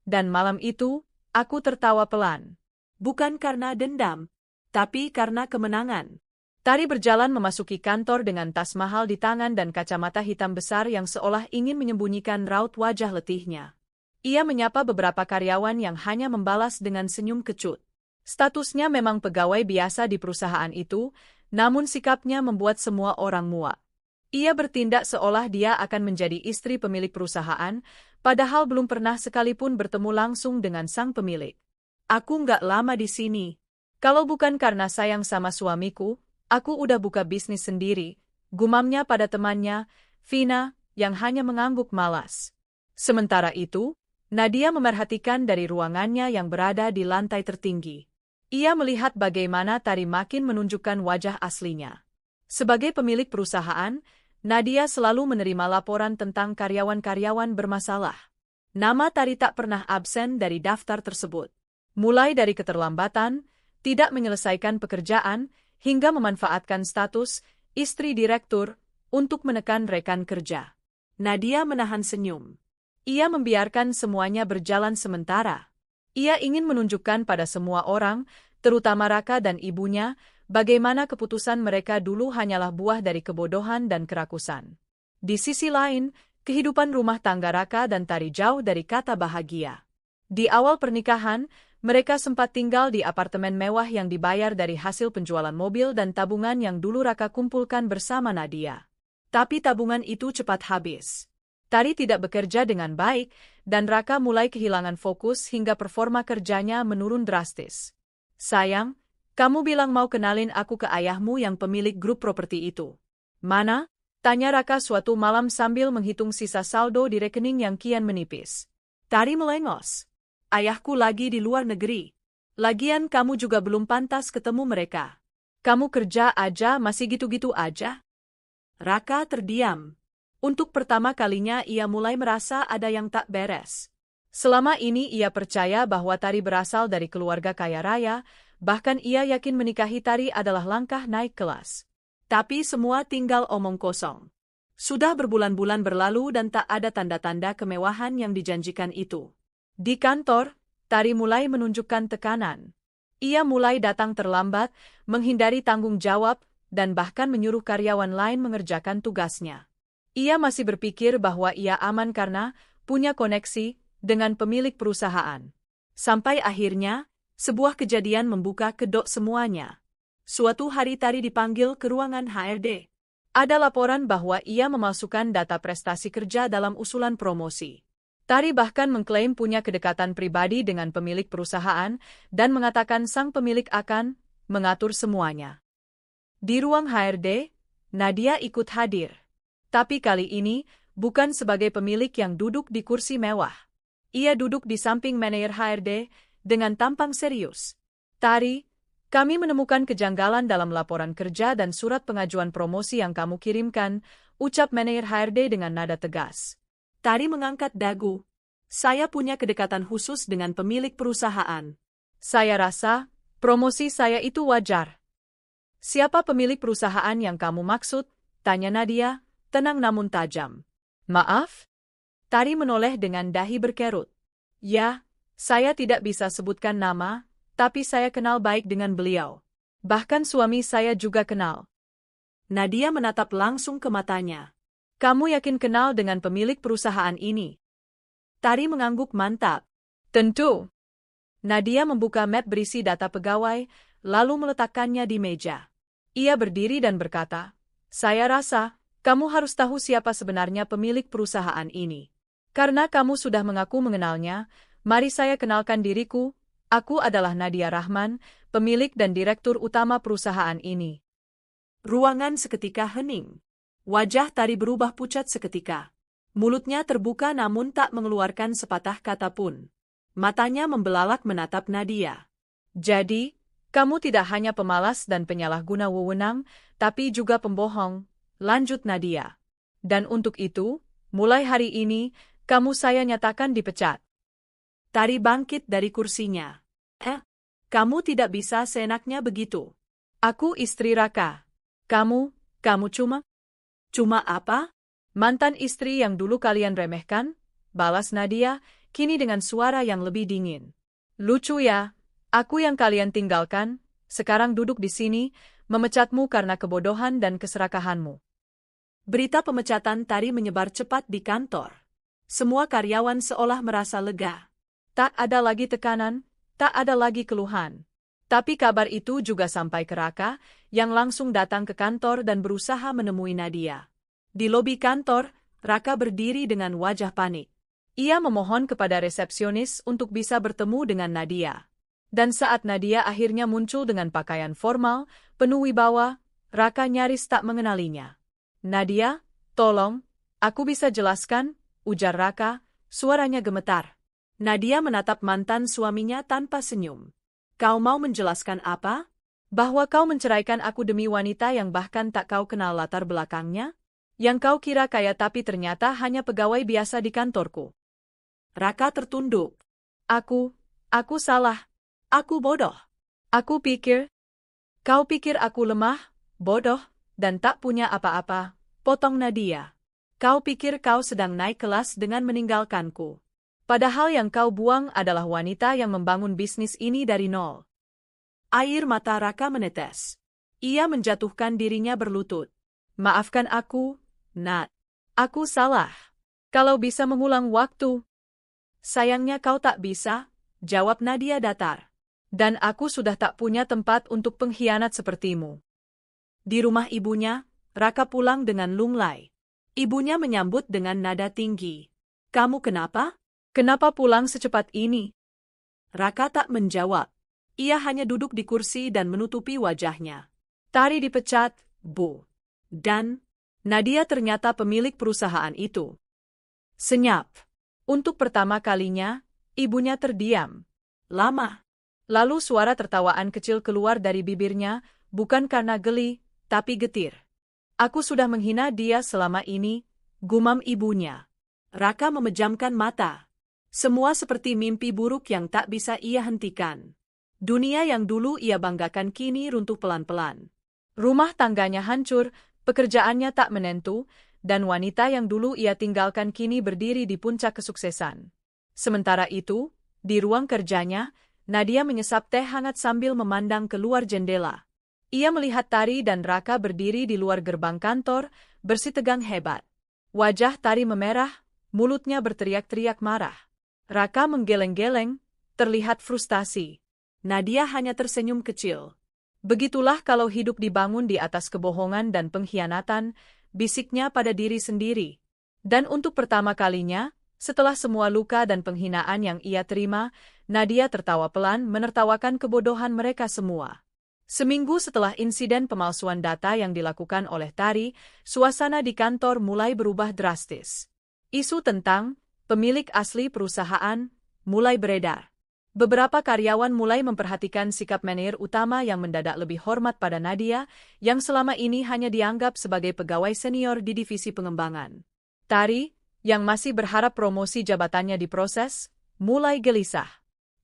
Dan malam itu, aku tertawa pelan. Bukan karena dendam, tapi karena kemenangan. Tari berjalan memasuki kantor dengan tas mahal di tangan dan kacamata hitam besar yang seolah ingin menyembunyikan raut wajah letihnya. Ia menyapa beberapa karyawan yang hanya membalas dengan senyum kecut. Statusnya memang pegawai biasa di perusahaan itu, namun sikapnya membuat semua orang muak. Ia bertindak seolah dia akan menjadi istri pemilik perusahaan, padahal belum pernah sekalipun bertemu langsung dengan sang pemilik. Aku nggak lama di sini. Kalau bukan karena sayang sama suamiku, aku udah buka bisnis sendiri, gumamnya pada temannya, Vina, yang hanya mengangguk malas. Sementara itu, Nadia memerhatikan dari ruangannya yang berada di lantai tertinggi. Ia melihat bagaimana Tari makin menunjukkan wajah aslinya. Sebagai pemilik perusahaan, Nadia selalu menerima laporan tentang karyawan-karyawan bermasalah. Nama Tari tak pernah absen dari daftar tersebut. Mulai dari keterlambatan, tidak menyelesaikan pekerjaan, hingga memanfaatkan status istri direktur untuk menekan rekan kerja. Nadia menahan senyum. Ia membiarkan semuanya berjalan sementara. Ia ingin menunjukkan pada semua orang, terutama Raka dan ibunya, bagaimana keputusan mereka dulu hanyalah buah dari kebodohan dan kerakusan. Di sisi lain, kehidupan rumah tangga Raka dan Tari jauh dari kata bahagia. Di awal pernikahan, mereka sempat tinggal di apartemen mewah yang dibayar dari hasil penjualan mobil dan tabungan yang dulu Raka kumpulkan bersama Nadia. Tapi tabungan itu cepat habis. Tari tidak bekerja dengan baik, dan Raka mulai kehilangan fokus hingga performa kerjanya menurun drastis. Sayang, kamu bilang mau kenalin aku ke ayahmu yang pemilik grup properti itu. Mana? Tanya Raka suatu malam sambil menghitung sisa saldo di rekening yang kian menipis. Tari melengos. Ayahku lagi di luar negeri. Lagian kamu juga belum pantas ketemu mereka. Kamu kerja aja masih gitu-gitu aja? Raka terdiam. Untuk pertama kalinya ia mulai merasa ada yang tak beres. Selama ini ia percaya bahwa Tari berasal dari keluarga kaya raya, bahkan ia yakin menikahi Tari adalah langkah naik kelas. Tapi semua tinggal omong kosong. Sudah berbulan-bulan berlalu dan tak ada tanda-tanda kemewahan yang dijanjikan itu. Di kantor, Tari mulai menunjukkan tekanan. Ia mulai datang terlambat, menghindari tanggung jawab, dan bahkan menyuruh karyawan lain mengerjakan tugasnya. Ia masih berpikir bahwa ia aman karena punya koneksi dengan pemilik perusahaan. Sampai akhirnya, sebuah kejadian membuka kedok semuanya. Suatu hari Tari dipanggil ke ruangan HRD. Ada laporan bahwa ia memalsukan data prestasi kerja dalam usulan promosi. Tari bahkan mengklaim punya kedekatan pribadi dengan pemilik perusahaan dan mengatakan sang pemilik akan mengatur semuanya. Di ruang HRD, Nadia ikut hadir. Tapi kali ini, bukan sebagai pemilik yang duduk di kursi mewah. Ia duduk di samping manajer HRD dengan tampang serius. Tari, kami menemukan kejanggalan dalam laporan kerja dan surat pengajuan promosi yang kamu kirimkan, ucap manajer HRD dengan nada tegas. Tari mengangkat dagu. Saya punya kedekatan khusus dengan pemilik perusahaan. Saya rasa, promosi saya itu wajar. Siapa pemilik perusahaan yang kamu maksud? Tanya Nadia, tenang namun tajam. Maaf? Tari menoleh dengan dahi berkerut. Ya, saya tidak bisa sebutkan nama, tapi saya kenal baik dengan beliau. Bahkan suami saya juga kenal. Nadia menatap langsung ke matanya. Kamu yakin kenal dengan pemilik perusahaan ini? Tari mengangguk mantap. Tentu. Nadia membuka map berisi data pegawai, lalu meletakkannya di meja. Ia berdiri dan berkata, saya rasa, kamu harus tahu siapa sebenarnya pemilik perusahaan ini. Karena kamu sudah mengaku mengenalnya, mari saya kenalkan diriku, aku adalah Nadia Rahman, pemilik dan direktur utama perusahaan ini. Ruangan seketika hening. Wajah Tari berubah pucat seketika. Mulutnya terbuka namun tak mengeluarkan sepatah kata pun. Matanya membelalak menatap Nadia. Jadi, kamu tidak hanya pemalas dan penyalahguna wewenang, tapi juga pembohong, lanjut Nadia. Dan untuk itu, mulai hari ini, kamu saya nyatakan dipecat. Tari bangkit dari kursinya. Kamu tidak bisa seenaknya begitu. Aku istri Raka. Kamu Cuma apa? Mantan istri yang dulu kalian remehkan? Balas Nadia, kini dengan suara yang lebih dingin. Lucu ya, aku yang kalian tinggalkan, sekarang duduk di sini, memecatmu karena kebodohan dan keserakahanmu. Berita pemecatan Tari menyebar cepat di kantor. Semua karyawan seolah merasa lega. Tak ada lagi tekanan, tak ada lagi keluhan. Tapi kabar itu juga sampai ke Raka, yang langsung datang ke kantor dan berusaha menemui Nadia. Di lobi kantor, Raka berdiri dengan wajah panik. Ia memohon kepada resepsionis untuk bisa bertemu dengan Nadia. Dan saat Nadia akhirnya muncul dengan pakaian formal, penuh wibawa, Raka nyaris tak mengenalinya. Nadia, tolong, aku bisa jelaskan, ujar Raka, suaranya gemetar. Nadia menatap mantan suaminya tanpa senyum. Kau mau menjelaskan apa? Bahwa kau menceraikan aku demi wanita yang bahkan tak kau kenal latar belakangnya? Yang kau kira kaya tapi ternyata hanya pegawai biasa di kantorku. Raka tertunduk. Aku salah. Aku bodoh. Kau pikir aku lemah, bodoh, dan tak punya apa-apa, potong Nadia. Kau pikir kau sedang naik kelas dengan meninggalkanku. Padahal yang kau buang adalah wanita yang membangun bisnis ini dari nol. Air mata Raka menetes. Ia menjatuhkan dirinya berlutut. Maafkan aku, Nat. Aku salah. Kalau bisa mengulang waktu. Sayangnya kau tak bisa, jawab Nadia datar. Dan aku sudah tak punya tempat untuk pengkhianat sepertimu. Di rumah ibunya, Raka pulang dengan lunglai. Ibunya menyambut dengan nada tinggi. Kamu kenapa? Kenapa pulang secepat ini? Raka tak menjawab. Ia hanya duduk di kursi dan menutupi wajahnya. Tari dipecat, Bu. Dan Nadia ternyata pemilik perusahaan itu. Senyap. Untuk pertama kalinya, ibunya terdiam. Lama. Lalu suara tertawaan kecil keluar dari bibirnya, bukan karena geli, tapi getir. Aku sudah menghina dia selama ini, gumam ibunya. Raka memejamkan mata. Semua seperti mimpi buruk yang tak bisa ia hentikan. Dunia yang dulu ia banggakan kini runtuh pelan-pelan. Rumah tangganya hancur, pekerjaannya tak menentu, dan wanita yang dulu ia tinggalkan kini berdiri di puncak kesuksesan. Sementara itu, di ruang kerjanya, Nadia menyesap teh hangat sambil memandang keluar jendela. Ia melihat Tari dan Raka berdiri di luar gerbang kantor, bersitegang hebat. Wajah Tari memerah, mulutnya berteriak-teriak marah. Raka menggeleng-geleng, terlihat frustasi. Nadia hanya tersenyum kecil. Begitulah kalau hidup dibangun di atas kebohongan dan pengkhianatan, bisiknya pada diri sendiri. Dan untuk pertama kalinya, setelah semua luka dan penghinaan yang ia terima, Nadia tertawa pelan menertawakan kebodohan mereka semua. Seminggu setelah insiden pemalsuan data yang dilakukan oleh Tari, suasana di kantor mulai berubah drastis. Isu tentang pemilik asli perusahaan mulai beredar. Beberapa karyawan mulai memperhatikan sikap manajer utama yang mendadak lebih hormat pada Nadia, yang selama ini hanya dianggap sebagai pegawai senior di divisi pengembangan. Tari, yang masih berharap promosi jabatannya diproses, mulai gelisah.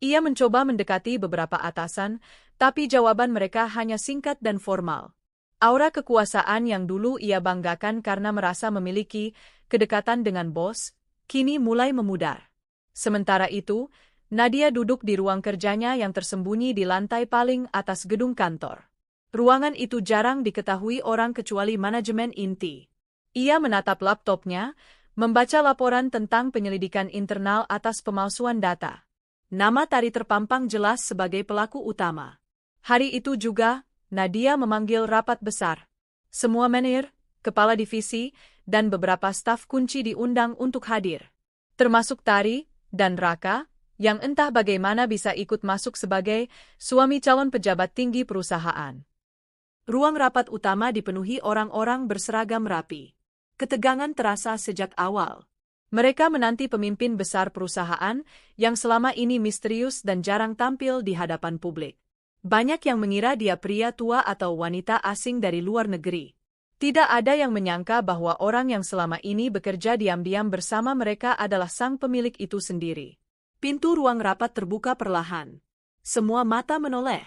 Ia mencoba mendekati beberapa atasan, tapi jawaban mereka hanya singkat dan formal. Aura kekuasaan yang dulu ia banggakan karena merasa memiliki kedekatan dengan bos, kini mulai memudar. Sementara itu, Nadia duduk di ruang kerjanya yang tersembunyi di lantai paling atas gedung kantor. Ruangan itu jarang diketahui orang kecuali manajemen inti. Ia menatap laptopnya, membaca laporan tentang penyelidikan internal atas pemalsuan data. Nama Tari terpampang jelas sebagai pelaku utama. Hari itu juga, Nadia memanggil rapat besar. Semua manajer, kepala divisi, dan beberapa staf kunci diundang untuk hadir. Termasuk Tari dan Raka, yang entah bagaimana bisa ikut masuk sebagai suami calon pejabat tinggi perusahaan. Ruang rapat utama dipenuhi orang-orang berseragam rapi. Ketegangan terasa sejak awal. Mereka menanti pemimpin besar perusahaan yang selama ini misterius dan jarang tampil di hadapan publik. Banyak yang mengira dia pria tua atau wanita asing dari luar negeri. Tidak ada yang menyangka bahwa orang yang selama ini bekerja diam-diam bersama mereka adalah sang pemilik itu sendiri. Pintu ruang rapat terbuka perlahan. Semua mata menoleh.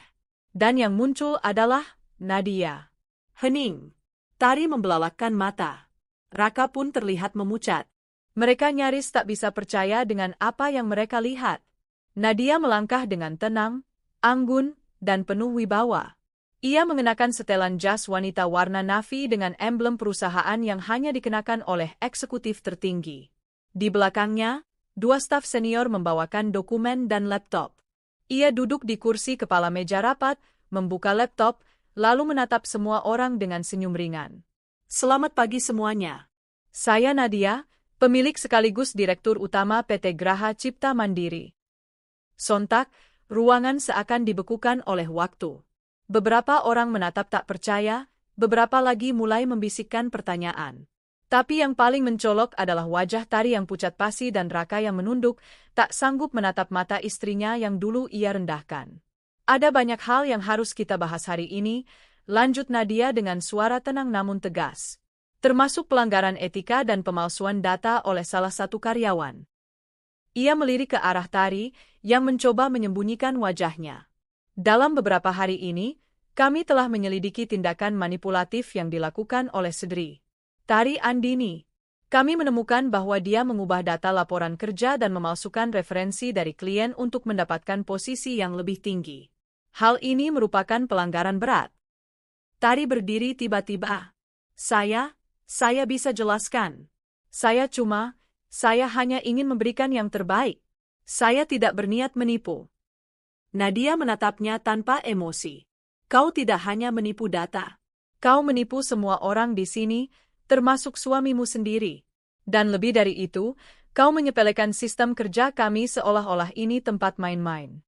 Dan yang muncul adalah Nadia. Hening. Tari membelalakkan mata. Raka pun terlihat memucat. Mereka nyaris tak bisa percaya dengan apa yang mereka lihat. Nadia melangkah dengan tenang, anggun, dan penuh wibawa. Ia mengenakan setelan jas wanita warna navy dengan emblem perusahaan yang hanya dikenakan oleh eksekutif tertinggi. Di belakangnya, dua staf senior membawakan dokumen dan laptop. Ia duduk di kursi kepala meja rapat, membuka laptop, lalu menatap semua orang dengan senyum ringan. Selamat pagi semuanya. Saya Nadia, pemilik sekaligus direktur utama PT Graha Cipta Mandiri. Sontak, ruangan seakan dibekukan oleh waktu. Beberapa orang menatap tak percaya, beberapa lagi mulai membisikkan pertanyaan. Tapi yang paling mencolok adalah wajah Tari yang pucat pasi dan Raka yang menunduk, tak sanggup menatap mata istrinya yang dulu ia rendahkan. Ada banyak hal yang harus kita bahas hari ini, lanjut Nadia dengan suara tenang namun tegas. Termasuk pelanggaran etika dan pemalsuan data oleh salah satu karyawan. Ia melirik ke arah Tari, yang mencoba menyembunyikan wajahnya. Dalam beberapa hari ini, kami telah menyelidiki tindakan manipulatif yang dilakukan oleh Sedri Tari Andini. Kami menemukan bahwa dia mengubah data laporan kerja dan memalsukan referensi dari klien untuk mendapatkan posisi yang lebih tinggi. Hal ini merupakan pelanggaran berat. Tari berdiri tiba-tiba. Saya bisa jelaskan. Saya hanya ingin memberikan yang terbaik. Saya tidak berniat menipu. Nadia menatapnya tanpa emosi. Kau tidak hanya menipu data. Kau menipu semua orang di sini, termasuk suamimu sendiri. Dan lebih dari itu, kau menyepelekan sistem kerja kami seolah-olah ini tempat main-main.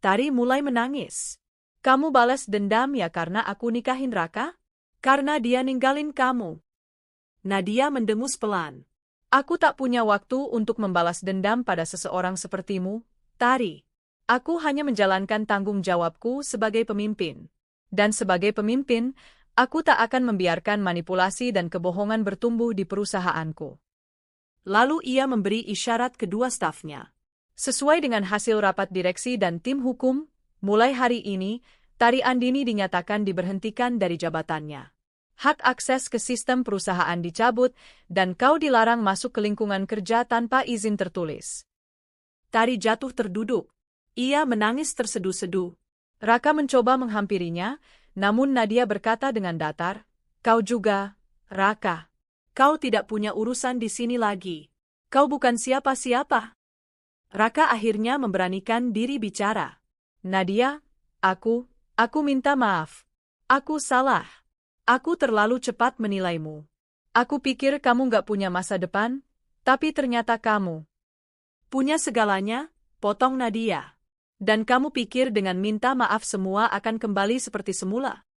Tari mulai menangis. Kamu balas dendam ya karena aku nikahin Raka? Karena dia ninggalin kamu. Nadia mendengus pelan. Aku tak punya waktu untuk membalas dendam pada seseorang sepertimu, Tari. Aku hanya menjalankan tanggung jawabku sebagai pemimpin. Dan sebagai pemimpin, aku tak akan membiarkan manipulasi dan kebohongan bertumbuh di perusahaanku. Lalu ia memberi isyarat kedua stafnya. Sesuai dengan hasil rapat direksi dan tim hukum, mulai hari ini, Tari Andini dinyatakan diberhentikan dari jabatannya. Hak akses ke sistem perusahaan dicabut, dan kau dilarang masuk ke lingkungan kerja tanpa izin tertulis. Tari jatuh terduduk. Ia menangis terseduh-seduh. Raka mencoba menghampirinya, namun Nadia berkata dengan datar, "Kau juga, Raka. Kau tidak punya urusan di sini lagi. Kau bukan siapa-siapa. Raka akhirnya memberanikan diri bicara. Nadia, aku minta maaf. Aku salah. Aku terlalu cepat menilaimu. Aku pikir kamu gak punya masa depan, tapi ternyata kamu punya segalanya, potong Nadia. Dan kamu pikir dengan minta maaf semua akan kembali seperti semula?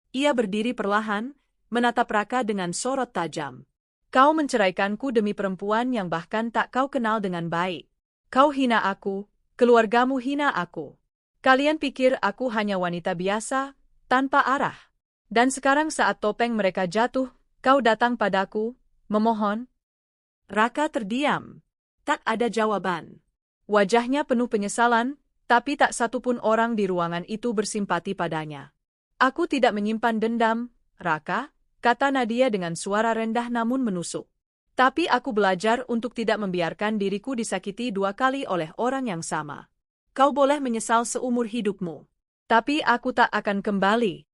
Ia berdiri perlahan, menatap Raka dengan sorot tajam. Kau menceraikanku demi perempuan yang bahkan tak kau kenal dengan baik. Kau hina aku, keluargamu hina aku. Kalian pikir aku hanya wanita biasa, tanpa arah. Dan sekarang saat topeng mereka jatuh, kau datang padaku, memohon. Raka terdiam. Tak ada jawaban. Wajahnya penuh penyesalan, tapi tak satupun orang di ruangan itu bersimpati padanya. Aku tidak menyimpan dendam, Raka, kata Nadia dengan suara rendah namun menusuk. Tapi aku belajar untuk tidak membiarkan diriku disakiti 2 kali oleh orang yang sama. Kau boleh menyesal seumur hidupmu. Tapi aku tak akan kembali.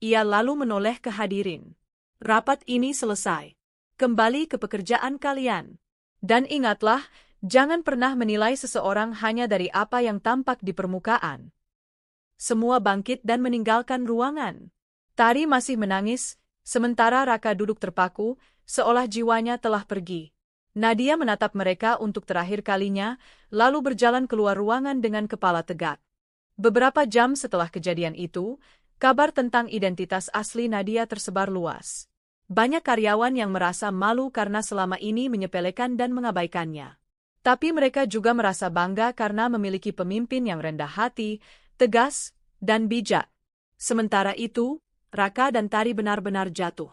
Ia lalu menoleh ke hadirin. Rapat ini selesai. Kembali ke pekerjaan kalian. Dan ingatlah, jangan pernah menilai seseorang hanya dari apa yang tampak di permukaan. Semua bangkit dan meninggalkan ruangan. Tari masih menangis, sementara Raka duduk terpaku, seolah jiwanya telah pergi. Nadia menatap mereka untuk terakhir kalinya, lalu berjalan keluar ruangan dengan kepala tegak. Beberapa jam setelah kejadian itu, kabar tentang identitas asli Nadia tersebar luas. Banyak karyawan yang merasa malu karena selama ini menyepelekan dan mengabaikannya. Tapi mereka juga merasa bangga karena memiliki pemimpin yang rendah hati, tegas, dan bijak. Sementara itu, Raka dan Tari benar-benar jatuh.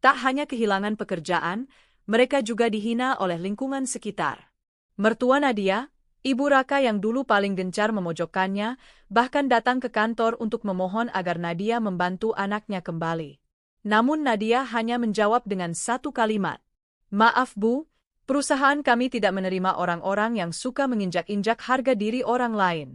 Tak hanya kehilangan pekerjaan, mereka juga dihina oleh lingkungan sekitar. Mertua Nadia, ibu Raka yang dulu paling gencar memojokkannya, bahkan datang ke kantor untuk memohon agar Nadia membantu anaknya kembali. Namun Nadia hanya menjawab dengan satu kalimat. Maaf Bu, perusahaan kami tidak menerima orang-orang yang suka menginjak-injak harga diri orang lain.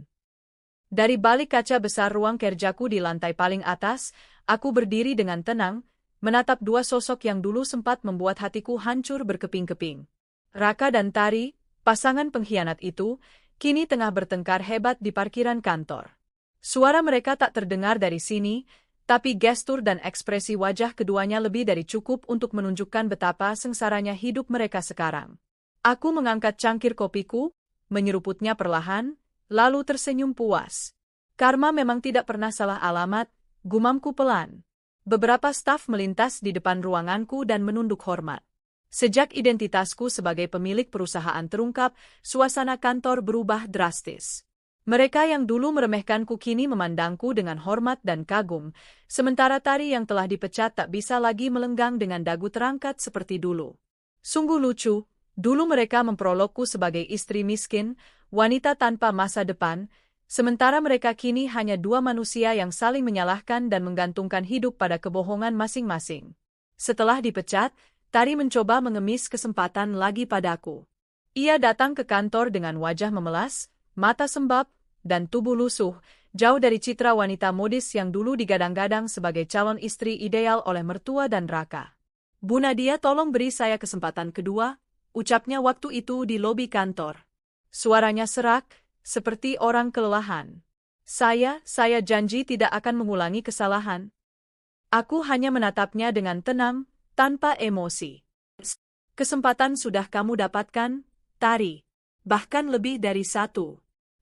Dari balik kaca besar ruang kerjaku di lantai paling atas, aku berdiri dengan tenang, menatap 2 sosok yang dulu sempat membuat hatiku hancur berkeping-keping. Raka dan Tari, pasangan pengkhianat itu, kini tengah bertengkar hebat di parkiran kantor. Suara mereka tak terdengar dari sini, tapi gestur dan ekspresi wajah keduanya lebih dari cukup untuk menunjukkan betapa sengsaranya hidup mereka sekarang. Aku mengangkat cangkir kopiku, menyeruputnya perlahan, lalu tersenyum puas. Karma memang tidak pernah salah alamat, gumamku pelan. Beberapa staf melintas di depan ruanganku dan menunduk hormat. Sejak identitasku sebagai pemilik perusahaan terungkap, suasana kantor berubah drastis. Mereka yang dulu meremehkanku kini memandangku dengan hormat dan kagum, sementara Tari yang telah dipecat tak bisa lagi melenggang dengan dagu terangkat seperti dulu. Sungguh lucu, dulu mereka memprologku sebagai istri miskin, wanita tanpa masa depan, sementara mereka kini hanya 2 manusia yang saling menyalahkan dan menggantungkan hidup pada kebohongan masing-masing. Setelah dipecat, Tari mencoba mengemis kesempatan lagi padaku. Ia datang ke kantor dengan wajah memelas, mata sembab, dan tubuh lusuh, jauh dari citra wanita modis yang dulu digadang-gadang sebagai calon istri ideal oleh mertua dan Raka. Bu Nadia, tolong beri saya kesempatan kedua, ucapnya waktu itu di lobi kantor. Suaranya serak, seperti orang kelelahan. Saya janji tidak akan mengulangi kesalahan. Aku hanya menatapnya dengan tenang, tanpa emosi. Kesempatan sudah kamu dapatkan, Tari. Bahkan lebih dari 1.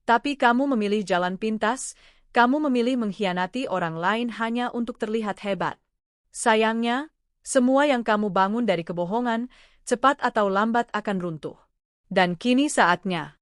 Tapi kamu memilih jalan pintas, kamu memilih mengkhianati orang lain hanya untuk terlihat hebat. Sayangnya, semua yang kamu bangun dari kebohongan, cepat atau lambat akan runtuh. Dan kini saatnya.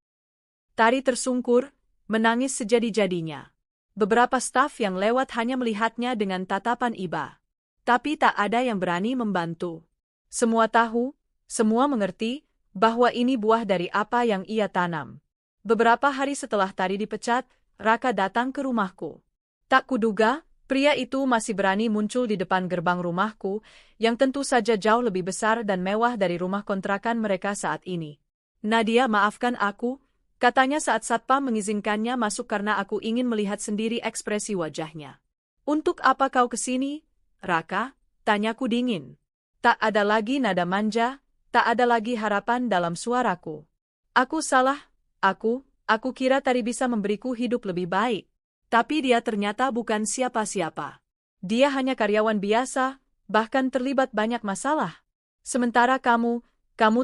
Tari tersungkur, menangis sejadi-jadinya. Beberapa staf yang lewat hanya melihatnya dengan tatapan iba. Tapi tak ada yang berani membantu. Semua tahu, semua mengerti, bahwa ini buah dari apa yang ia tanam. Beberapa hari setelah Tari dipecat, Raka datang ke rumahku. Tak kuduga, pria itu masih berani muncul di depan gerbang rumahku, yang tentu saja jauh lebih besar dan mewah dari rumah kontrakan mereka saat ini. Nadia, maafkan aku, katanya saat satpam mengizinkannya masuk karena aku ingin melihat sendiri ekspresi wajahnya. Untuk apa kau kesini, Raka? Tanyaku dingin. Tak ada lagi nada manja, tak ada lagi harapan dalam suaraku. Aku salah, aku kira Tari bisa memberiku hidup lebih baik. Tapi dia ternyata bukan siapa-siapa. Dia hanya karyawan biasa, bahkan terlibat banyak masalah. Sementara kamu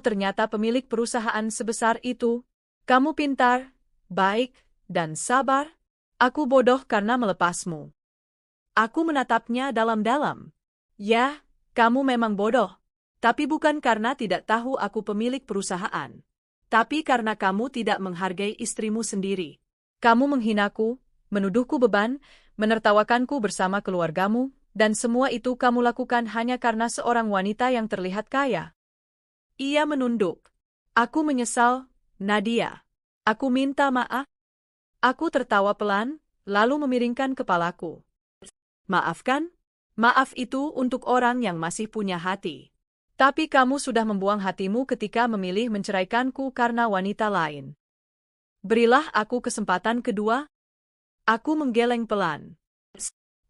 ternyata pemilik perusahaan sebesar itu. Kamu pintar, baik, dan sabar. Aku bodoh karena melepasmu. Aku menatapnya dalam-dalam. Ya, kamu memang bodoh. Tapi bukan karena tidak tahu aku pemilik perusahaan. Tapi karena kamu tidak menghargai istrimu sendiri. Kamu menghinaku, menuduhku beban, menertawakanku bersama keluargamu, dan semua itu kamu lakukan hanya karena seorang wanita yang terlihat kaya. Ia menunduk. Aku menyesal, Nadia. Aku minta maaf. Aku tertawa pelan, lalu memiringkan kepalaku. Maafkan? Maaf itu untuk orang yang masih punya hati. Tapi kamu sudah membuang hatimu ketika memilih menceraikanku karena wanita lain. Berilah aku kesempatan kedua. Aku menggeleng pelan.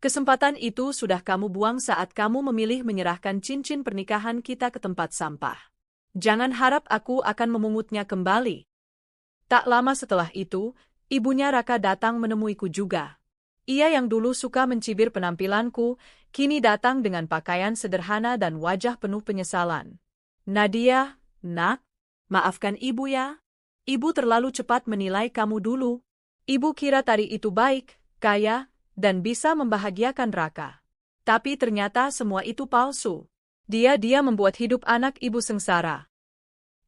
Kesempatan itu sudah kamu buang saat kamu memilih menyerahkan cincin pernikahan kita ke tempat sampah. Jangan harap aku akan memungutnya kembali. Tak lama setelah itu, ibunya Raka datang menemuiku juga. Ia yang dulu suka mencibir penampilanku, kini datang dengan pakaian sederhana dan wajah penuh penyesalan. Nadia, nak, maafkan ibu ya. Ibu terlalu cepat menilai kamu dulu. Ibu kira Tari itu baik, kaya, dan bisa membahagiakan Raka. Tapi ternyata semua itu palsu. Dia membuat hidup anak ibu sengsara.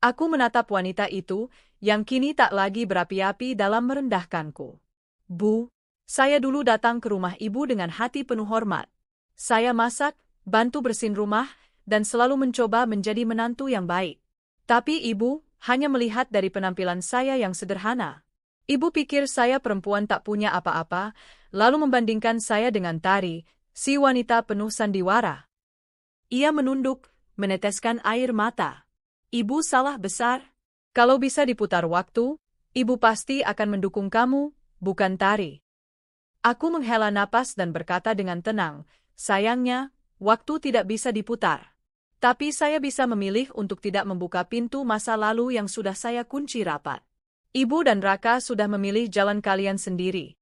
Aku menatap wanita itu, yang kini tak lagi berapi-api dalam merendahkanku. Bu, saya dulu datang ke rumah ibu dengan hati penuh hormat. Saya masak, bantu bersihin rumah, dan selalu mencoba menjadi menantu yang baik. Tapi ibu hanya melihat dari penampilan saya yang sederhana. Ibu pikir saya perempuan tak punya apa-apa, lalu membandingkan saya dengan Tari, si wanita penuh sandiwara. Ia menunduk, meneteskan air mata. Ibu salah besar. Kalau bisa diputar waktu, ibu pasti akan mendukung kamu, bukan Tari. Aku menghela napas dan berkata dengan tenang, sayangnya, waktu tidak bisa diputar. Tapi saya bisa memilih untuk tidak membuka pintu masa lalu yang sudah saya kunci rapat. Ibu dan Raka sudah memilih jalan kalian sendiri.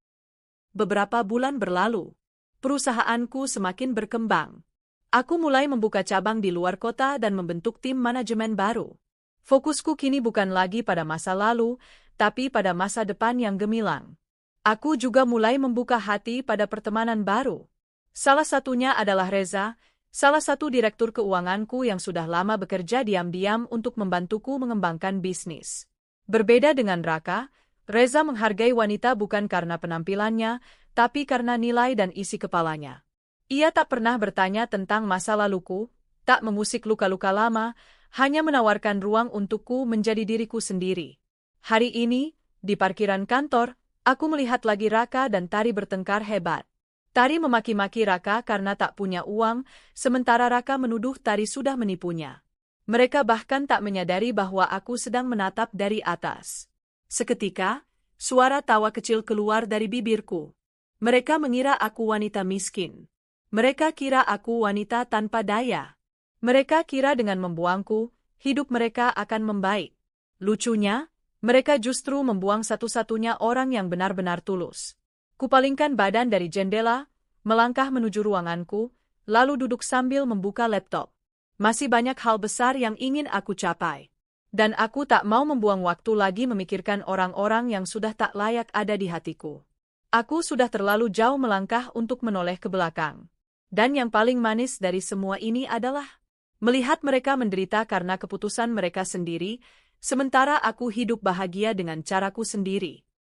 Beberapa bulan berlalu. Perusahaanku semakin berkembang. Aku mulai membuka cabang di luar kota dan membentuk tim manajemen baru. Fokusku kini bukan lagi pada masa lalu, tapi pada masa depan yang gemilang. Aku juga mulai membuka hati pada pertemanan baru. Salah satunya adalah Reza, salah satu direktur keuanganku yang sudah lama bekerja diam-diam untuk membantuku mengembangkan bisnis. Berbeda dengan Raka, Reza menghargai wanita bukan karena penampilannya, tapi karena nilai dan isi kepalanya. Ia tak pernah bertanya tentang masa laluku, tak memusik luka-luka lama, hanya menawarkan ruang untukku menjadi diriku sendiri. Hari ini, di parkiran kantor, aku melihat lagi Raka dan Tari bertengkar hebat. Tari memaki-maki Raka karena tak punya uang, sementara Raka menuduh Tari sudah menipunya. Mereka bahkan tak menyadari bahwa aku sedang menatap dari atas. Seketika, suara tawa kecil keluar dari bibirku. Mereka mengira aku wanita miskin. Mereka kira aku wanita tanpa daya. Mereka kira dengan membuangku, hidup mereka akan membaik. Lucunya, mereka justru membuang satu-satunya orang yang benar-benar tulus. Kupalingkan badan dari jendela, melangkah menuju ruanganku, lalu duduk sambil membuka laptop. Masih banyak hal besar yang ingin aku capai. Dan aku tak mau membuang waktu lagi memikirkan orang-orang yang sudah tak layak ada di hatiku. Aku sudah terlalu jauh melangkah untuk menoleh ke belakang. Dan yang paling manis dari semua ini adalah melihat mereka menderita karena keputusan mereka sendiri, sementara aku hidup bahagia dengan caraku sendiri.